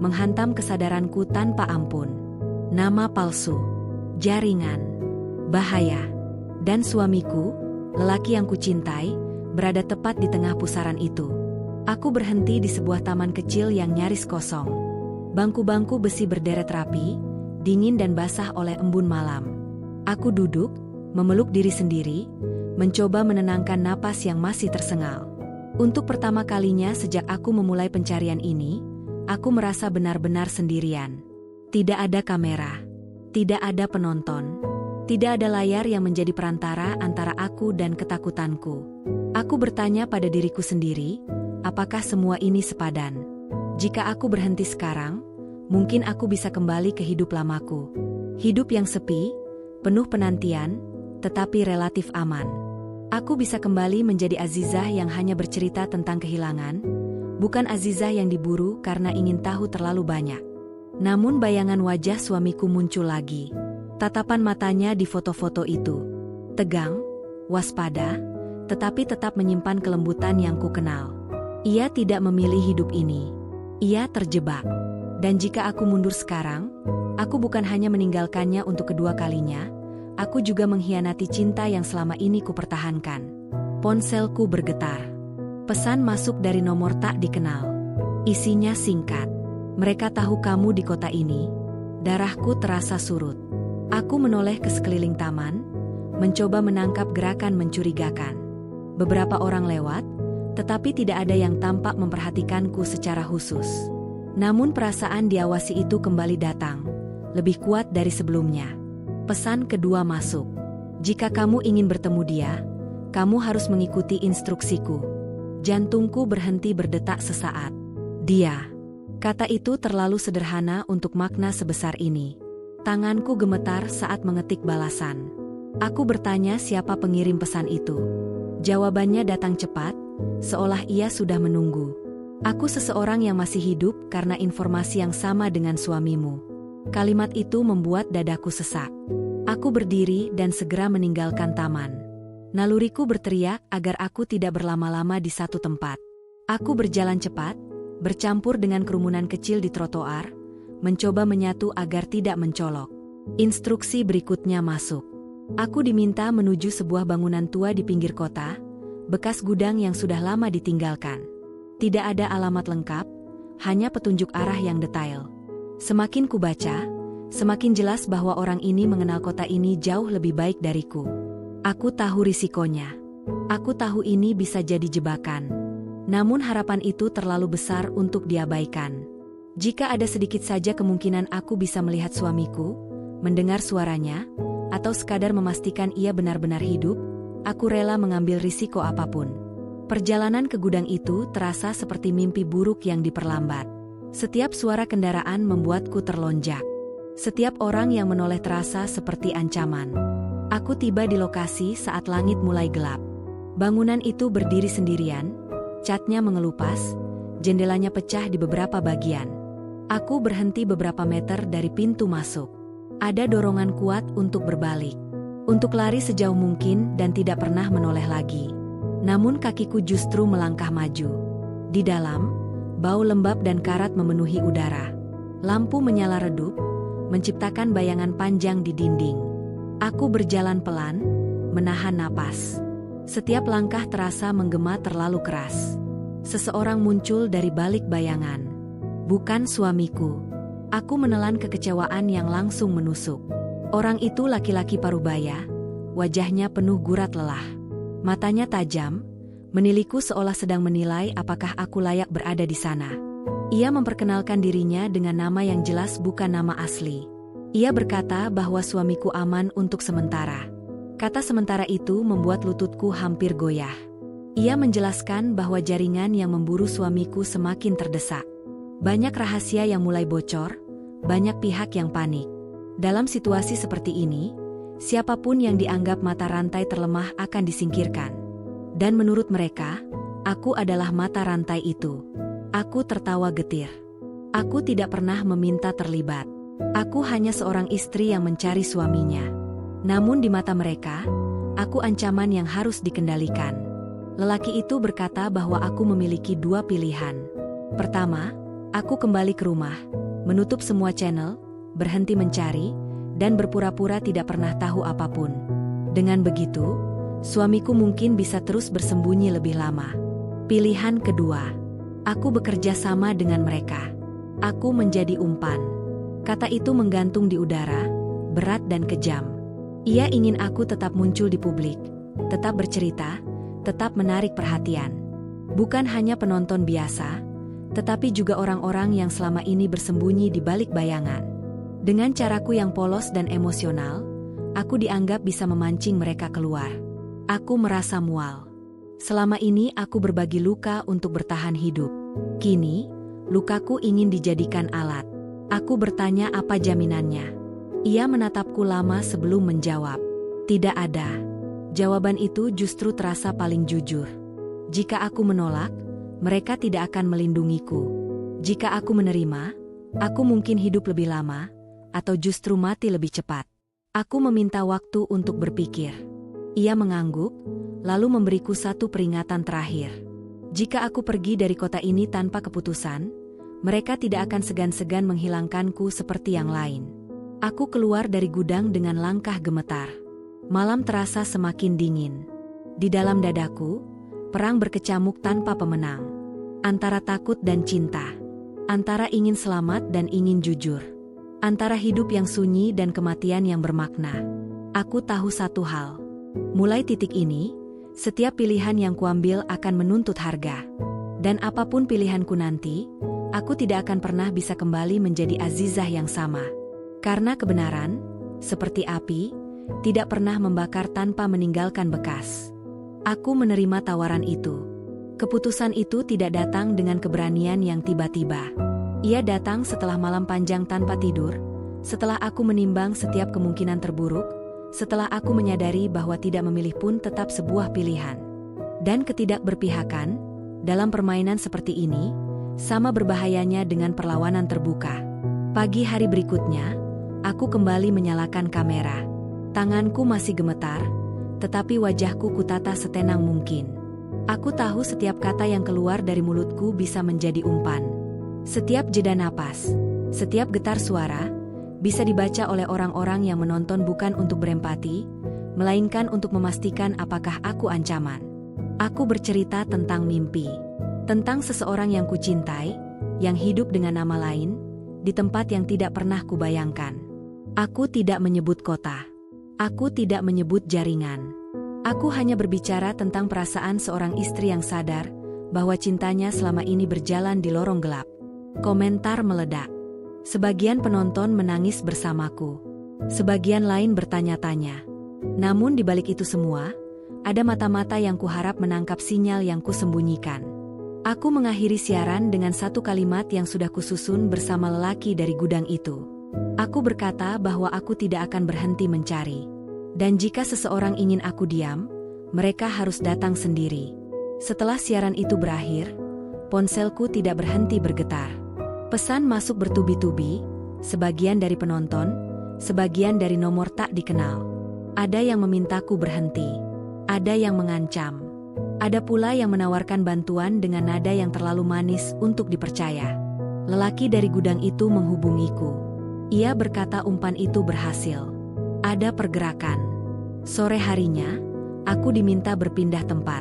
menghantam kesadaranku tanpa ampun. Nama palsu, jaringan, bahaya, dan suamiku, lelaki yang kucintai, berada tepat di tengah pusaran itu. Aku berhenti di sebuah taman kecil yang nyaris kosong. Bangku-bangku besi berderet rapi, dingin dan basah oleh embun malam. Aku duduk, memeluk diri sendiri, mencoba menenangkan napas yang masih tersengal. Untuk pertama kalinya sejak aku memulai pencarian ini, aku merasa benar-benar sendirian. Tidak ada kamera, tidak ada penonton, tidak ada layar yang menjadi perantara antara aku dan ketakutanku. Aku bertanya pada diriku sendiri, apakah semua ini sepadan? Jika aku berhenti sekarang, mungkin aku bisa kembali ke hidup lamaku. Hidup yang sepi, penuh penantian, tetapi relatif aman. Aku bisa kembali menjadi Azizah yang hanya bercerita tentang kehilangan, bukan Azizah yang diburu karena ingin tahu terlalu banyak. Namun bayangan wajah suamiku muncul lagi. Tatapan matanya di foto-foto itu. Tegang, waspada, tetapi tetap menyimpan kelembutan yang ku kenal. Ia tidak memilih hidup ini. Ia terjebak. Dan jika aku mundur sekarang, aku bukan hanya meninggalkannya untuk kedua kalinya, aku juga mengkhianati cinta yang selama ini kupertahankan. Ponselku bergetar. Pesan masuk dari nomor tak dikenal. Isinya singkat. Mereka tahu kamu di kota ini. Darahku terasa surut. Aku menoleh ke sekeliling taman, mencoba menangkap gerakan mencurigakan. Beberapa orang lewat, tetapi tidak ada yang tampak memperhatikanku secara khusus. Namun perasaan diawasi itu kembali datang, lebih kuat dari sebelumnya. Pesan kedua masuk. Jika kamu ingin bertemu dia, kamu harus mengikuti instruksiku. Jantungku berhenti berdetak sesaat. Dia. Kata itu terlalu sederhana untuk makna sebesar ini. Tanganku gemetar saat mengetik balasan. Aku bertanya siapa pengirim pesan itu. Jawabannya datang cepat, seolah ia sudah menunggu. Aku seseorang yang masih hidup karena informasi yang sama dengan suamimu. Kalimat itu membuat dadaku sesak. Aku berdiri dan segera meninggalkan taman. Naluriku berteriak agar aku tidak berlama-lama di satu tempat. Aku berjalan cepat, bercampur dengan kerumunan kecil di trotoar, mencoba menyatu agar tidak mencolok. Instruksi berikutnya masuk. Aku diminta menuju sebuah bangunan tua di pinggir kota, bekas gudang yang sudah lama ditinggalkan. Tidak ada alamat lengkap, hanya petunjuk arah yang detail. Semakin kubaca, semakin jelas bahwa orang ini mengenal kota ini jauh lebih baik dariku. Aku tahu risikonya. Aku tahu ini bisa jadi jebakan. Namun harapan itu terlalu besar untuk diabaikan. Jika ada sedikit saja kemungkinan aku bisa melihat suamiku, mendengar suaranya, atau sekadar memastikan ia benar-benar hidup, aku rela mengambil risiko apapun. Perjalanan ke gudang itu terasa seperti mimpi buruk yang diperlambat. Setiap suara kendaraan membuatku terlonjak. Setiap orang yang menoleh terasa seperti ancaman. Aku tiba di lokasi saat langit mulai gelap. Bangunan itu berdiri sendirian, catnya mengelupas, jendelanya pecah di beberapa bagian. Aku berhenti beberapa meter dari pintu masuk. Ada dorongan kuat untuk berbalik. Untuk lari sejauh mungkin dan tidak pernah menoleh lagi. Namun kakiku justru melangkah maju. Di dalam, bau lembab dan karat memenuhi udara. Lampu menyala redup, menciptakan bayangan panjang di dinding. Aku berjalan pelan, menahan napas. Setiap langkah terasa menggema terlalu keras. Seseorang muncul dari balik bayangan. Bukan suamiku. Aku menelan kekecewaan yang langsung menusuk. Orang itu laki-laki parubaya, wajahnya penuh gurat lelah. Matanya tajam, meniliku seolah sedang menilai apakah aku layak berada di sana. Ia memperkenalkan dirinya dengan nama yang jelas bukan nama asli. Ia berkata bahwa suamiku aman untuk sementara. Kata sementara itu membuat lututku hampir goyah. Ia menjelaskan bahwa jaringan yang memburu suamiku semakin terdesak. Banyak rahasia yang mulai bocor, banyak pihak yang panik. Dalam situasi seperti ini, siapapun yang dianggap mata rantai terlemah akan disingkirkan. Dan menurut mereka, aku adalah mata rantai itu. Aku tertawa getir. Aku tidak pernah meminta terlibat. Aku hanya seorang istri yang mencari suaminya. Namun di mata mereka, aku ancaman yang harus dikendalikan. Lelaki itu berkata bahwa aku memiliki dua pilihan. Pertama, aku kembali ke rumah, menutup semua channel, berhenti mencari, dan berpura-pura tidak pernah tahu apapun. Dengan begitu, suamiku mungkin bisa terus bersembunyi lebih lama. Pilihan kedua, aku bekerja sama dengan mereka. Aku menjadi umpan. Kata itu menggantung di udara, berat dan kejam. Ia ingin aku tetap muncul di publik, tetap bercerita, tetap menarik perhatian. Bukan hanya penonton biasa, tetapi juga orang-orang yang selama ini bersembunyi di balik bayangan. Dengan caraku yang polos dan emosional, aku dianggap bisa memancing mereka keluar. Aku merasa mual. Selama ini aku berbagi luka untuk bertahan hidup. Kini, lukaku ingin dijadikan alat. Aku bertanya apa jaminannya. Ia menatapku lama sebelum menjawab. Tidak ada. Jawaban itu justru terasa paling jujur. Jika aku menolak, mereka tidak akan melindungiku. Jika aku menerima, aku mungkin hidup lebih lama, atau justru mati lebih cepat. Aku meminta waktu untuk berpikir. Ia mengangguk, lalu memberiku satu peringatan terakhir. Jika aku pergi dari kota ini tanpa keputusan, mereka tidak akan segan-segan menghilangkanku seperti yang lain. Aku keluar dari gudang dengan langkah gemetar. Malam terasa semakin dingin. Di dalam dadaku, perang berkecamuk tanpa pemenang. Antara takut dan cinta. Antara ingin selamat dan ingin jujur. Antara hidup yang sunyi dan kematian yang bermakna. Aku tahu satu hal. Mulai titik ini, setiap pilihan yang kuambil akan menuntut harga. Dan apapun pilihanku nanti, aku tidak akan pernah bisa kembali menjadi Azizah yang sama. Karena kebenaran, seperti api, tidak pernah membakar tanpa meninggalkan bekas. Aku menerima tawaran itu. Keputusan itu tidak datang dengan keberanian yang tiba-tiba. Ia datang setelah malam panjang tanpa tidur, setelah aku menimbang setiap kemungkinan terburuk, setelah aku menyadari bahwa tidak memilih pun tetap sebuah pilihan. Dan ketidakberpihakan, dalam permainan seperti ini, sama berbahayanya dengan perlawanan terbuka. Pagi hari berikutnya, aku kembali menyalakan kamera. Tanganku masih gemetar, tetapi wajahku kutata setenang mungkin. Aku tahu setiap kata yang keluar dari mulutku bisa menjadi umpan. Setiap jeda napas, setiap getar suara, bisa dibaca oleh orang-orang yang menonton bukan untuk berempati, melainkan untuk memastikan apakah aku ancaman. Aku bercerita tentang mimpi, tentang seseorang yang kucintai, yang hidup dengan nama lain, di tempat yang tidak pernah kubayangkan. Aku tidak menyebut kota. Aku tidak menyebut jaringan. Aku hanya berbicara tentang perasaan seorang istri yang sadar bahwa cintanya selama ini berjalan di lorong gelap. Komentar meledak. Sebagian penonton menangis bersamaku. Sebagian lain bertanya-tanya. Namun di balik itu semua, ada mata-mata yang kuharap menangkap sinyal yang kusembunyikan. Aku mengakhiri siaran dengan satu kalimat yang sudah kususun bersama lelaki dari gudang itu. Aku berkata bahwa aku tidak akan berhenti mencari. Dan jika seseorang ingin aku diam, mereka harus datang sendiri. Setelah siaran itu berakhir, ponselku tidak berhenti bergetar. Pesan masuk bertubi-tubi, sebagian dari penonton, sebagian dari nomor tak dikenal. Ada yang memintaku berhenti. Ada yang mengancam. Ada pula yang menawarkan bantuan dengan nada yang terlalu manis untuk dipercaya. Lelaki dari gudang itu menghubungiku. Ia berkata umpan itu berhasil. Ada pergerakan. Sore harinya, aku diminta berpindah tempat.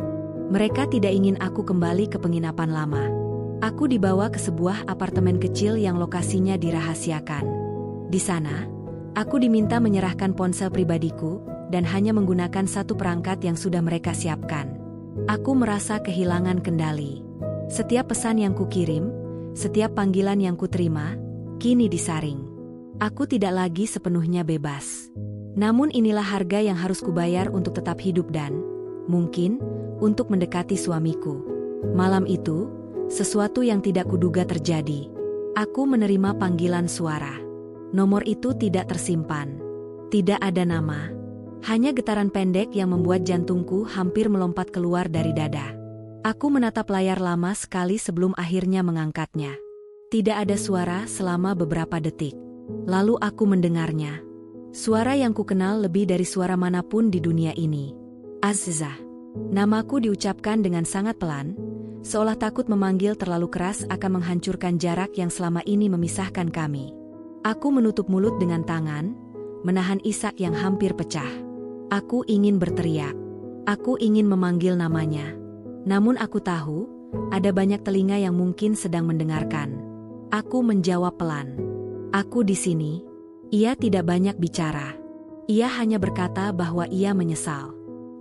Mereka tidak ingin aku kembali ke penginapan lama. Aku dibawa ke sebuah apartemen kecil yang lokasinya dirahasiakan. Di sana, aku diminta menyerahkan ponsel pribadiku dan hanya menggunakan satu perangkat yang sudah mereka siapkan. Aku merasa kehilangan kendali. Setiap pesan yang kukirim, setiap panggilan yang kuterima, kini disaring. Aku tidak lagi sepenuhnya bebas. Namun inilah harga yang harus kubayar untuk tetap hidup dan, mungkin, untuk mendekati suamiku. Malam itu, sesuatu yang tidak kuduga terjadi. Aku menerima panggilan suara. Nomor itu tidak tersimpan. Tidak ada nama. Hanya getaran pendek yang membuat jantungku hampir melompat keluar dari dada. Aku menatap layar lama sekali sebelum akhirnya mengangkatnya. Tidak ada suara selama beberapa detik. Lalu aku mendengarnya. Suara yang kukenal lebih dari suara manapun di dunia ini. Azizah. Namaku diucapkan dengan sangat pelan, seolah takut memanggil terlalu keras akan menghancurkan jarak yang selama ini memisahkan kami. Aku menutup mulut dengan tangan, menahan isak yang hampir pecah. Aku ingin berteriak. Aku ingin memanggil namanya. Namun aku tahu, ada banyak telinga yang mungkin sedang mendengarkan. Aku menjawab pelan. Aku di sini. Ia tidak banyak bicara. Ia hanya berkata bahwa ia menyesal.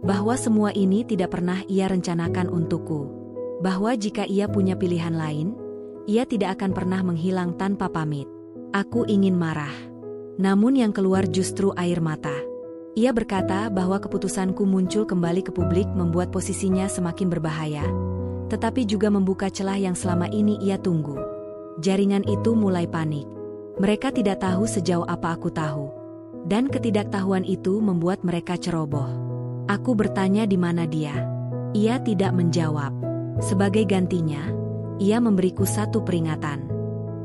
Bahwa semua ini tidak pernah ia rencanakan untukku. Bahwa jika ia punya pilihan lain, ia tidak akan pernah menghilang tanpa pamit. Aku ingin marah. Namun yang keluar justru air mata. Ia berkata bahwa keputusanku muncul kembali ke publik membuat posisinya semakin berbahaya, tetapi juga membuka celah yang selama ini ia tunggu. Jaringan itu mulai panik. Mereka tidak tahu sejauh apa aku tahu. Dan ketidaktahuan itu membuat mereka ceroboh. Aku bertanya di mana dia. Ia tidak menjawab. Sebagai gantinya, ia memberiku satu peringatan.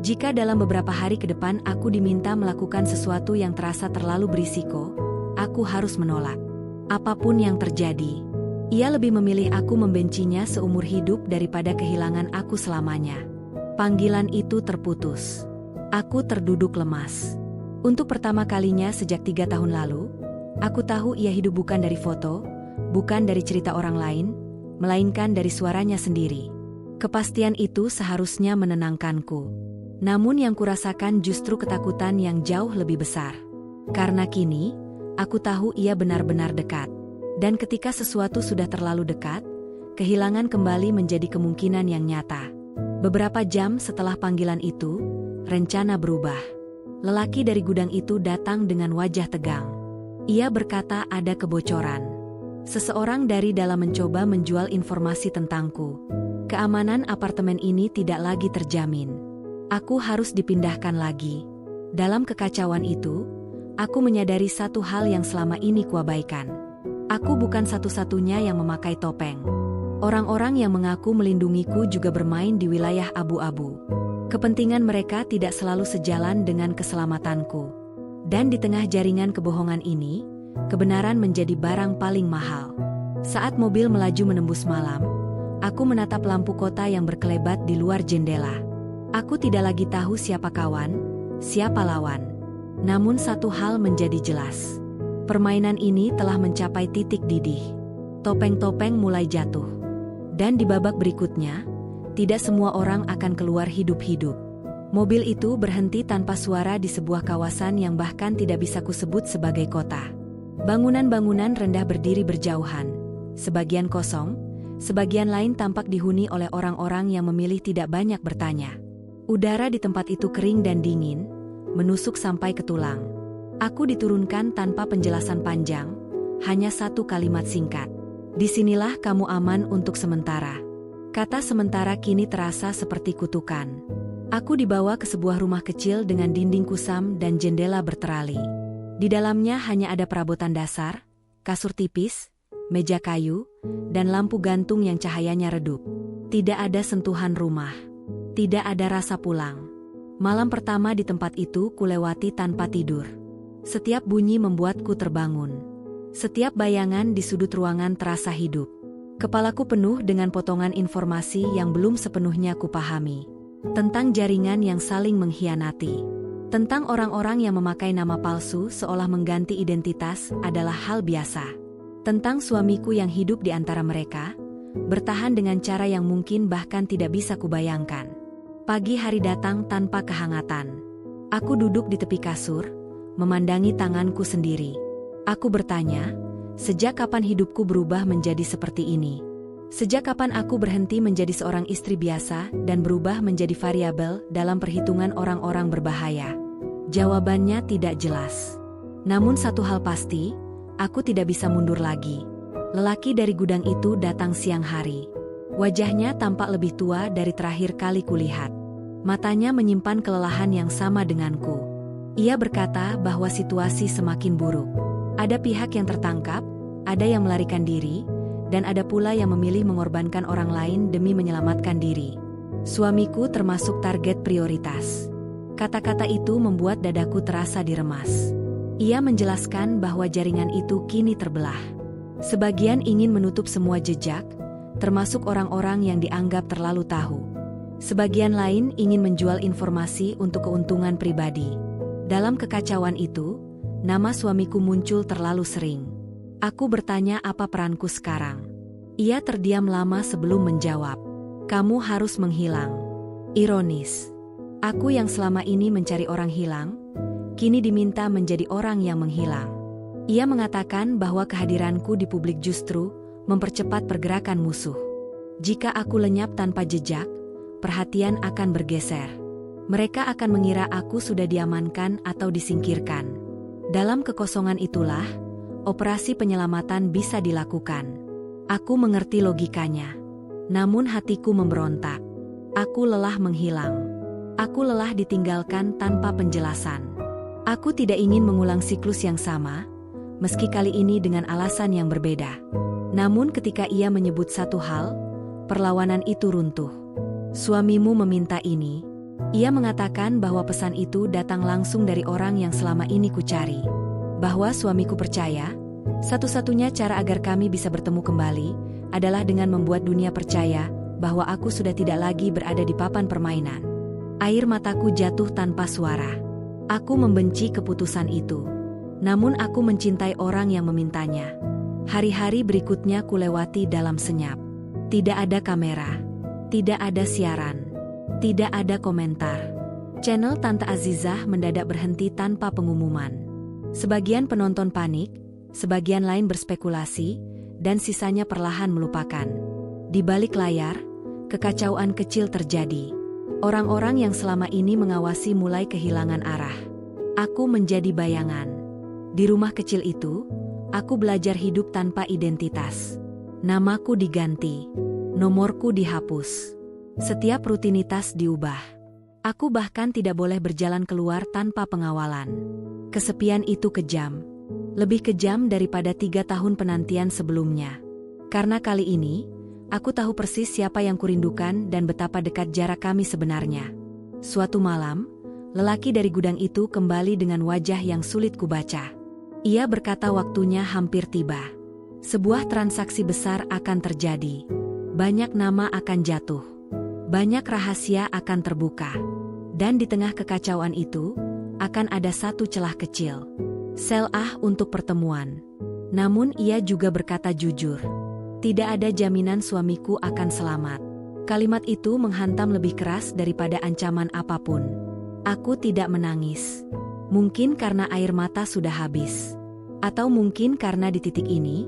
Jika dalam beberapa hari ke depan aku diminta melakukan sesuatu yang terasa terlalu berisiko, aku harus menolak. Apapun yang terjadi, ia lebih memilih aku membencinya seumur hidup daripada kehilangan aku selamanya. Panggilan itu terputus. Aku terduduk lemas. Untuk pertama kalinya sejak 3 tahun lalu, aku tahu ia hidup bukan dari foto, bukan dari cerita orang lain, melainkan dari suaranya sendiri. Kepastian itu seharusnya menenangkanku. Namun yang kurasakan justru ketakutan yang jauh lebih besar. Karena kini, aku tahu ia benar-benar dekat. Dan ketika sesuatu sudah terlalu dekat, kehilangan kembali menjadi kemungkinan yang nyata. Beberapa jam setelah panggilan itu, rencana berubah. Lelaki dari gudang itu datang dengan wajah tegang. Ia berkata ada kebocoran. Seseorang dari dalam mencoba menjual informasi tentangku. Keamanan apartemen ini tidak lagi terjamin. Aku harus dipindahkan lagi. Dalam kekacauan itu, aku menyadari satu hal yang selama ini kuabaikan. Aku bukan satu-satunya yang memakai topeng. Orang-orang yang mengaku melindungiku juga bermain di wilayah abu-abu. Kepentingan mereka tidak selalu sejalan dengan keselamatanku. Dan di tengah jaringan kebohongan ini, kebenaran menjadi barang paling mahal. Saat mobil melaju menembus malam, aku menatap lampu kota yang berkelebat di luar jendela. Aku tidak lagi tahu siapa kawan, siapa lawan. Namun satu hal menjadi jelas. Permainan ini telah mencapai titik didih. Topeng-topeng mulai jatuh. Dan di babak berikutnya, tidak semua orang akan keluar hidup-hidup. Mobil itu berhenti tanpa suara di sebuah kawasan yang bahkan tidak bisa kusebut sebagai kota. Bangunan-bangunan rendah berdiri berjauhan. Sebagian kosong, sebagian lain tampak dihuni oleh orang-orang yang memilih tidak banyak bertanya. Udara di tempat itu kering dan dingin, menusuk sampai ke tulang. Aku diturunkan tanpa penjelasan panjang, hanya satu kalimat singkat. Disinilah kamu aman untuk sementara. Kata sementara kini terasa seperti kutukan. Aku dibawa ke sebuah rumah kecil dengan dinding kusam dan jendela berterali. Di dalamnya hanya ada perabotan dasar, kasur tipis, meja kayu, dan lampu gantung yang cahayanya redup. Tidak ada sentuhan rumah. Tidak ada rasa pulang. Malam pertama di tempat itu kulewati tanpa tidur. Setiap bunyi membuatku terbangun. Setiap bayangan di sudut ruangan terasa hidup. Kepalaku penuh dengan potongan informasi yang belum sepenuhnya kupahami. Tentang jaringan yang saling mengkhianati. Tentang orang-orang yang memakai nama palsu seolah mengganti identitas adalah hal biasa. Tentang suamiku yang hidup di antara mereka, bertahan dengan cara yang mungkin bahkan tidak bisa kubayangkan. Pagi hari datang tanpa kehangatan. Aku duduk di tepi kasur, memandangi tanganku sendiri. Aku bertanya, sejak kapan hidupku berubah menjadi seperti ini? Sejak kapan aku berhenti menjadi seorang istri biasa dan berubah menjadi variabel dalam perhitungan orang-orang berbahaya? Jawabannya tidak jelas. Namun satu hal pasti, aku tidak bisa mundur lagi. Lelaki dari gudang itu datang siang hari. Wajahnya tampak lebih tua dari terakhir kali kulihat. Matanya menyimpan kelelahan yang sama denganku. Ia berkata bahwa situasi semakin buruk. Ada pihak yang tertangkap, ada yang melarikan diri, dan ada pula yang memilih mengorbankan orang lain demi menyelamatkan diri. Suamiku termasuk target prioritas. Kata-kata itu membuat dadaku terasa diremas. Ia menjelaskan bahwa jaringan itu kini terbelah. Sebagian ingin menutup semua jejak, termasuk orang-orang yang dianggap terlalu tahu. Sebagian lain ingin menjual informasi untuk keuntungan pribadi. Dalam kekacauan itu, nama suamiku muncul terlalu sering. Aku bertanya apa peranku sekarang. Ia terdiam lama sebelum menjawab. Kamu harus menghilang. Ironis. Aku yang selama ini mencari orang hilang, kini diminta menjadi orang yang menghilang. Ia mengatakan bahwa kehadiranku di publik justru mempercepat pergerakan musuh. Jika aku lenyap tanpa jejak, perhatian akan bergeser. Mereka akan mengira aku sudah diamankan atau disingkirkan. Dalam kekosongan itulah, operasi penyelamatan bisa dilakukan. Aku mengerti logikanya. Namun hatiku memberontak. Aku lelah menghilang. Aku lelah ditinggalkan tanpa penjelasan. Aku tidak ingin mengulang siklus yang sama, meski kali ini dengan alasan yang berbeda. Namun ketika ia menyebut satu hal, perlawanan itu runtuh. Suamimu meminta ini. Ia mengatakan bahwa pesan itu datang langsung dari orang yang selama ini kucari. Bahwa suamiku percaya, satu-satunya cara agar kami bisa bertemu kembali adalah dengan membuat dunia percaya bahwa aku sudah tidak lagi berada di papan permainan. Air mataku jatuh tanpa suara. Aku membenci keputusan itu. Namun aku mencintai orang yang memintanya. Hari-hari berikutnya kulewati dalam senyap. Tidak ada kamera. Tidak ada siaran. Tidak ada komentar. Channel Tante Azizah mendadak berhenti tanpa pengumuman. Sebagian penonton panik, sebagian lain berspekulasi, dan sisanya perlahan melupakan. Di balik layar, kekacauan kecil terjadi. Orang-orang yang selama ini mengawasi mulai kehilangan arah. Aku menjadi bayangan. Di rumah kecil itu, aku belajar hidup tanpa identitas. Namaku diganti. Nomorku dihapus. Setiap rutinitas diubah. Aku bahkan tidak boleh berjalan keluar tanpa pengawalan. Kesepian itu kejam. Lebih kejam daripada 3 tahun penantian sebelumnya. Karena kali ini, aku tahu persis siapa yang kurindukan dan betapa dekat jarak kami sebenarnya. Suatu malam, lelaki dari gudang itu kembali dengan wajah yang sulit kubaca. Ia berkata waktunya hampir tiba. Sebuah transaksi besar akan terjadi. Banyak nama akan jatuh. Banyak rahasia akan terbuka. Dan di tengah kekacauan itu, akan ada satu celah kecil. Sel untuk pertemuan. Namun ia juga berkata jujur. Tidak ada jaminan suamiku akan selamat. Kalimat itu menghantam lebih keras daripada ancaman apapun. Aku tidak menangis. Mungkin karena air mata sudah habis. Atau mungkin karena di titik ini,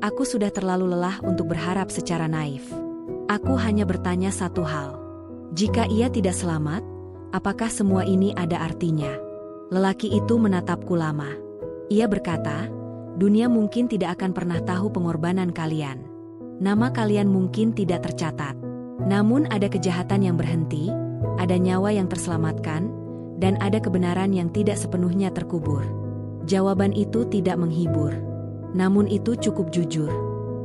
aku sudah terlalu lelah untuk berharap secara naif. Aku hanya bertanya satu hal. Jika ia tidak selamat, apakah semua ini ada artinya? Lelaki itu menatapku lama. Ia berkata, dunia mungkin tidak akan pernah tahu pengorbanan kalian. Nama kalian mungkin tidak tercatat. Namun ada kejahatan yang berhenti, ada nyawa yang terselamatkan, dan ada kebenaran yang tidak sepenuhnya terkubur. Jawaban itu tidak menghibur. Namun itu cukup jujur.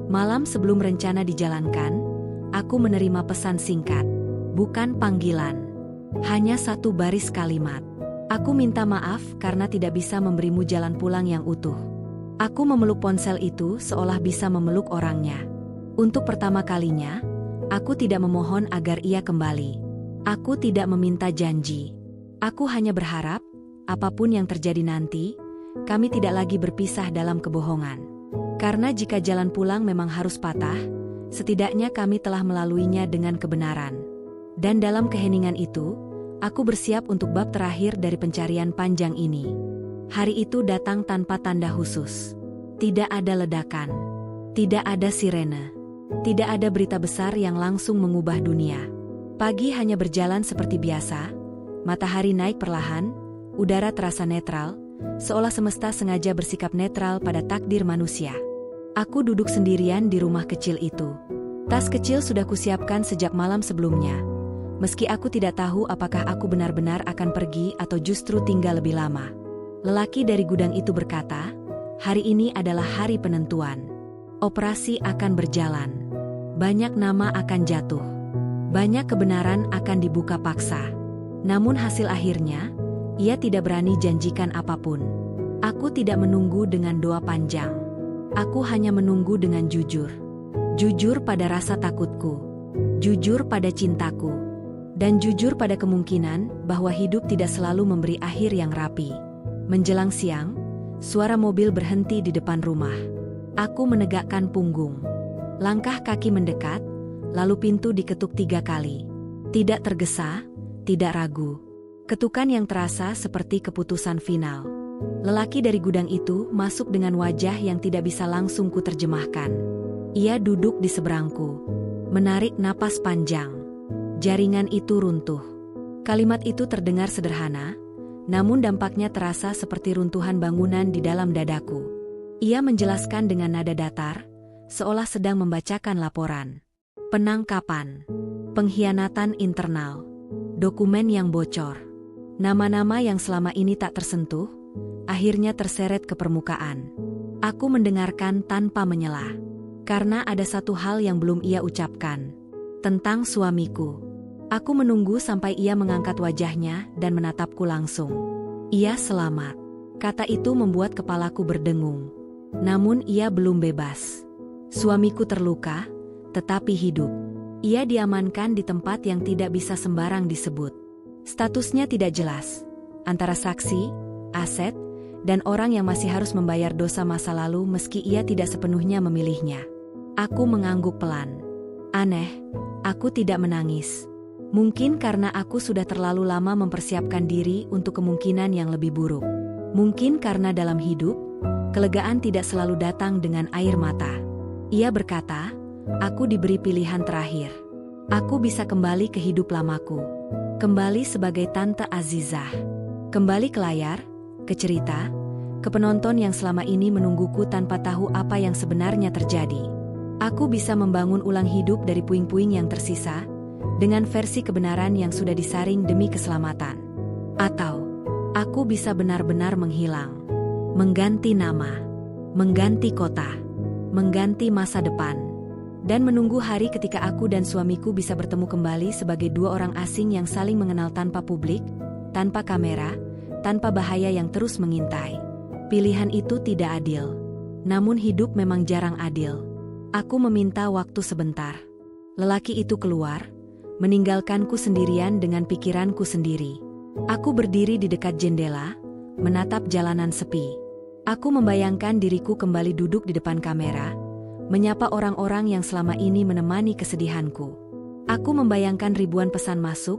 Malam sebelum rencana dijalankan, aku menerima pesan singkat. Bukan panggilan. Hanya satu baris kalimat. Aku minta maaf karena tidak bisa memberimu jalan pulang yang utuh. Aku memeluk ponsel itu seolah bisa memeluk orangnya. Untuk pertama kalinya, aku tidak memohon agar ia kembali. Aku tidak meminta janji. Aku hanya berharap, apapun yang terjadi nanti, kami tidak lagi berpisah dalam kebohongan. Karena jika jalan pulang memang harus patah, setidaknya kami telah melaluinya dengan kebenaran. Dan dalam keheningan itu, aku bersiap untuk bab terakhir dari pencarian panjang ini. Hari itu datang tanpa tanda khusus. Tidak ada ledakan. Tidak ada sirene. Tidak ada berita besar yang langsung mengubah dunia. Pagi hanya berjalan seperti biasa. Matahari naik perlahan, udara terasa netral, seolah semesta sengaja bersikap netral pada takdir manusia. Aku duduk sendirian di rumah kecil itu. Tas kecil sudah kusiapkan sejak malam sebelumnya. Meski aku tidak tahu apakah aku benar-benar akan pergi atau justru tinggal lebih lama. Lelaki dari gudang itu berkata, hari ini adalah hari penentuan. Operasi akan berjalan. Banyak nama akan jatuh. Banyak kebenaran akan dibuka paksa. Namun hasil akhirnya, ia tidak berani janjikan apapun. Aku tidak menunggu dengan doa panjang. Aku hanya menunggu dengan jujur. Jujur pada rasa takutku. Jujur pada cintaku. Dan jujur pada kemungkinan bahwa hidup tidak selalu memberi akhir yang rapi. Menjelang siang, suara mobil berhenti di depan rumah. Aku menegakkan punggung. Langkah kaki mendekat, lalu pintu diketuk 3 kali. Tidak tergesa, tidak ragu. Ketukan yang terasa seperti keputusan final. Lelaki dari gudang itu masuk dengan wajah yang tidak bisa langsung kuterjemahkan. Ia duduk di seberangku. Menarik napas panjang. Jaringan itu runtuh. Kalimat itu terdengar sederhana, namun dampaknya terasa seperti runtuhan bangunan di dalam dadaku. Ia menjelaskan dengan nada datar, seolah sedang membacakan laporan. Penangkapan. Pengkhianatan internal. Dokumen yang bocor. Nama-nama yang selama ini tak tersentuh, akhirnya terseret ke permukaan. Aku mendengarkan tanpa menyela. Karena ada satu hal yang belum ia ucapkan. Tentang suamiku. Aku menunggu sampai ia mengangkat wajahnya dan menatapku langsung. Ia selamat. Kata itu membuat kepalaku berdengung. Namun ia belum bebas. Suamiku terluka, tetapi hidup. Ia diamankan di tempat yang tidak bisa sembarang disebut. Statusnya tidak jelas. Antara saksi, aset, dan orang yang masih harus membayar dosa masa lalu meski ia tidak sepenuhnya memilihnya. Aku mengangguk pelan. Aneh, aku tidak menangis. Mungkin karena aku sudah terlalu lama mempersiapkan diri untuk kemungkinan yang lebih buruk. Mungkin karena dalam hidup, kelegaan tidak selalu datang dengan air mata. Ia berkata, aku diberi pilihan terakhir. Aku bisa kembali ke hidup lamaku. Kembali sebagai Tante Azizah. Kembali ke layar, ke cerita, ke penonton yang selama ini menungguku tanpa tahu apa yang sebenarnya terjadi. Aku bisa membangun ulang hidup dari puing-puing yang tersisa, dengan versi kebenaran yang sudah disaring demi keselamatan. Atau, aku bisa benar-benar menghilang. Mengganti nama, mengganti kota, mengganti masa depan. Dan menunggu hari ketika aku dan suamiku bisa bertemu kembali sebagai dua orang asing yang saling mengenal tanpa publik, tanpa kamera, tanpa bahaya yang terus mengintai. Pilihan itu tidak adil. Namun hidup memang jarang adil. Aku meminta waktu sebentar. Lelaki itu keluar, meninggalkanku sendirian dengan pikiranku sendiri. Aku berdiri di dekat jendela, menatap jalanan sepi. Aku membayangkan diriku kembali duduk di depan kamera, menyapa orang-orang yang selama ini menemani kesedihanku. Aku membayangkan ribuan pesan masuk,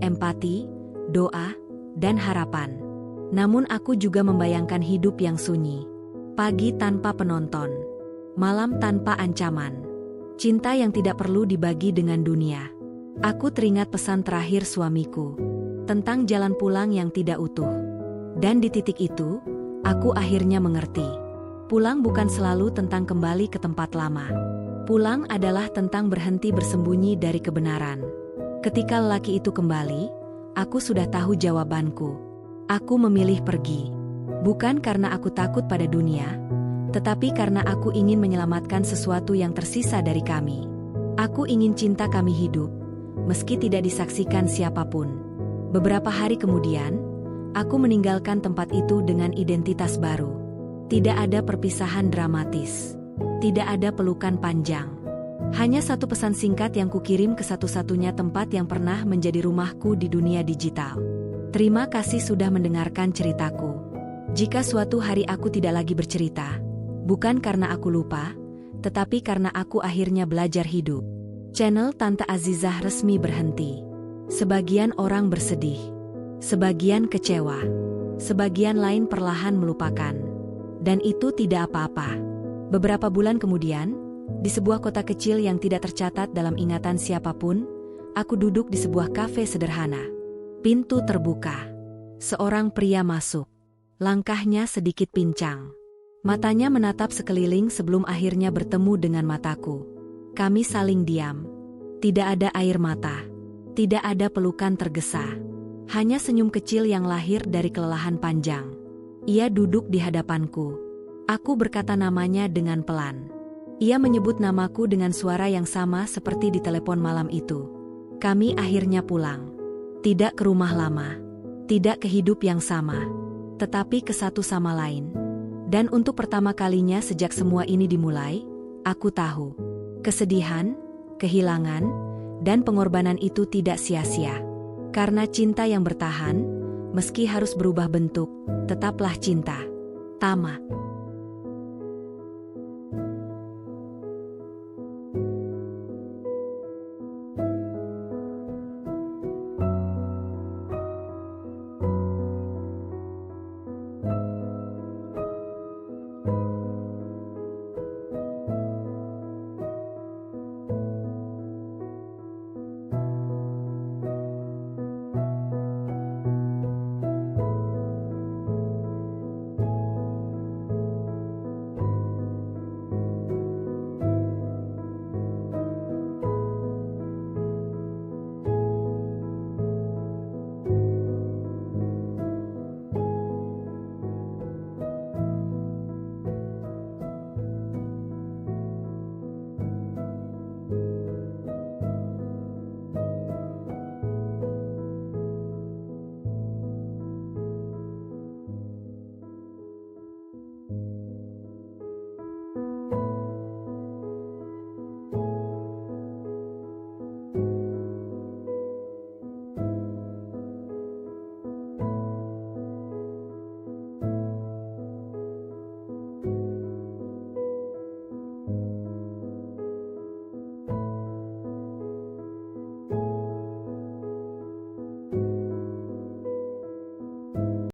empati, doa, dan harapan. Namun aku juga membayangkan hidup yang sunyi. Pagi tanpa penonton. Malam tanpa ancaman. Cinta yang tidak perlu dibagi dengan dunia. Aku teringat pesan terakhir suamiku. Tentang jalan pulang yang tidak utuh. Dan di titik itu, aku akhirnya mengerti. Pulang bukan selalu tentang kembali ke tempat lama. Pulang adalah tentang berhenti bersembunyi dari kebenaran. Ketika lelaki itu kembali, aku sudah tahu jawabanku. Aku memilih pergi. Bukan karena aku takut pada dunia, tetapi karena aku ingin menyelamatkan sesuatu yang tersisa dari kami. Aku ingin cinta kami hidup, meski tidak disaksikan siapapun. Beberapa hari kemudian, aku meninggalkan tempat itu dengan identitas baru. Tidak ada perpisahan dramatis. Tidak ada pelukan panjang. Hanya satu pesan singkat yang kukirim ke satu-satunya tempat yang pernah menjadi rumahku di dunia digital. Terima kasih sudah mendengarkan ceritaku. Jika suatu hari aku tidak lagi bercerita, bukan karena aku lupa, tetapi karena aku akhirnya belajar hidup. Channel Tante Azizah resmi berhenti. Sebagian orang bersedih. Sebagian kecewa. Sebagian lain perlahan melupakan. Dan itu tidak apa-apa. Beberapa bulan kemudian, di sebuah kota kecil yang tidak tercatat dalam ingatan siapapun, aku duduk di sebuah kafe sederhana. Pintu terbuka. Seorang pria masuk. Langkahnya sedikit pincang. Matanya menatap sekeliling sebelum akhirnya bertemu dengan mataku. Kami saling diam. Tidak ada air mata. Tidak ada pelukan tergesa. Hanya senyum kecil yang lahir dari kelelahan panjang. Ia duduk di hadapanku. Aku berkata namanya dengan pelan. Ia menyebut namaku dengan suara yang sama seperti di telepon malam itu. Kami akhirnya pulang. Tidak ke rumah lama. Tidak ke hidup yang sama. Tetapi ke satu sama lain. Dan untuk pertama kalinya sejak semua ini dimulai, aku tahu. Kesedihan, kehilangan, dan pengorbanan itu tidak sia-sia. Karena cinta yang bertahan, meski harus berubah bentuk, tetaplah cinta. Tama.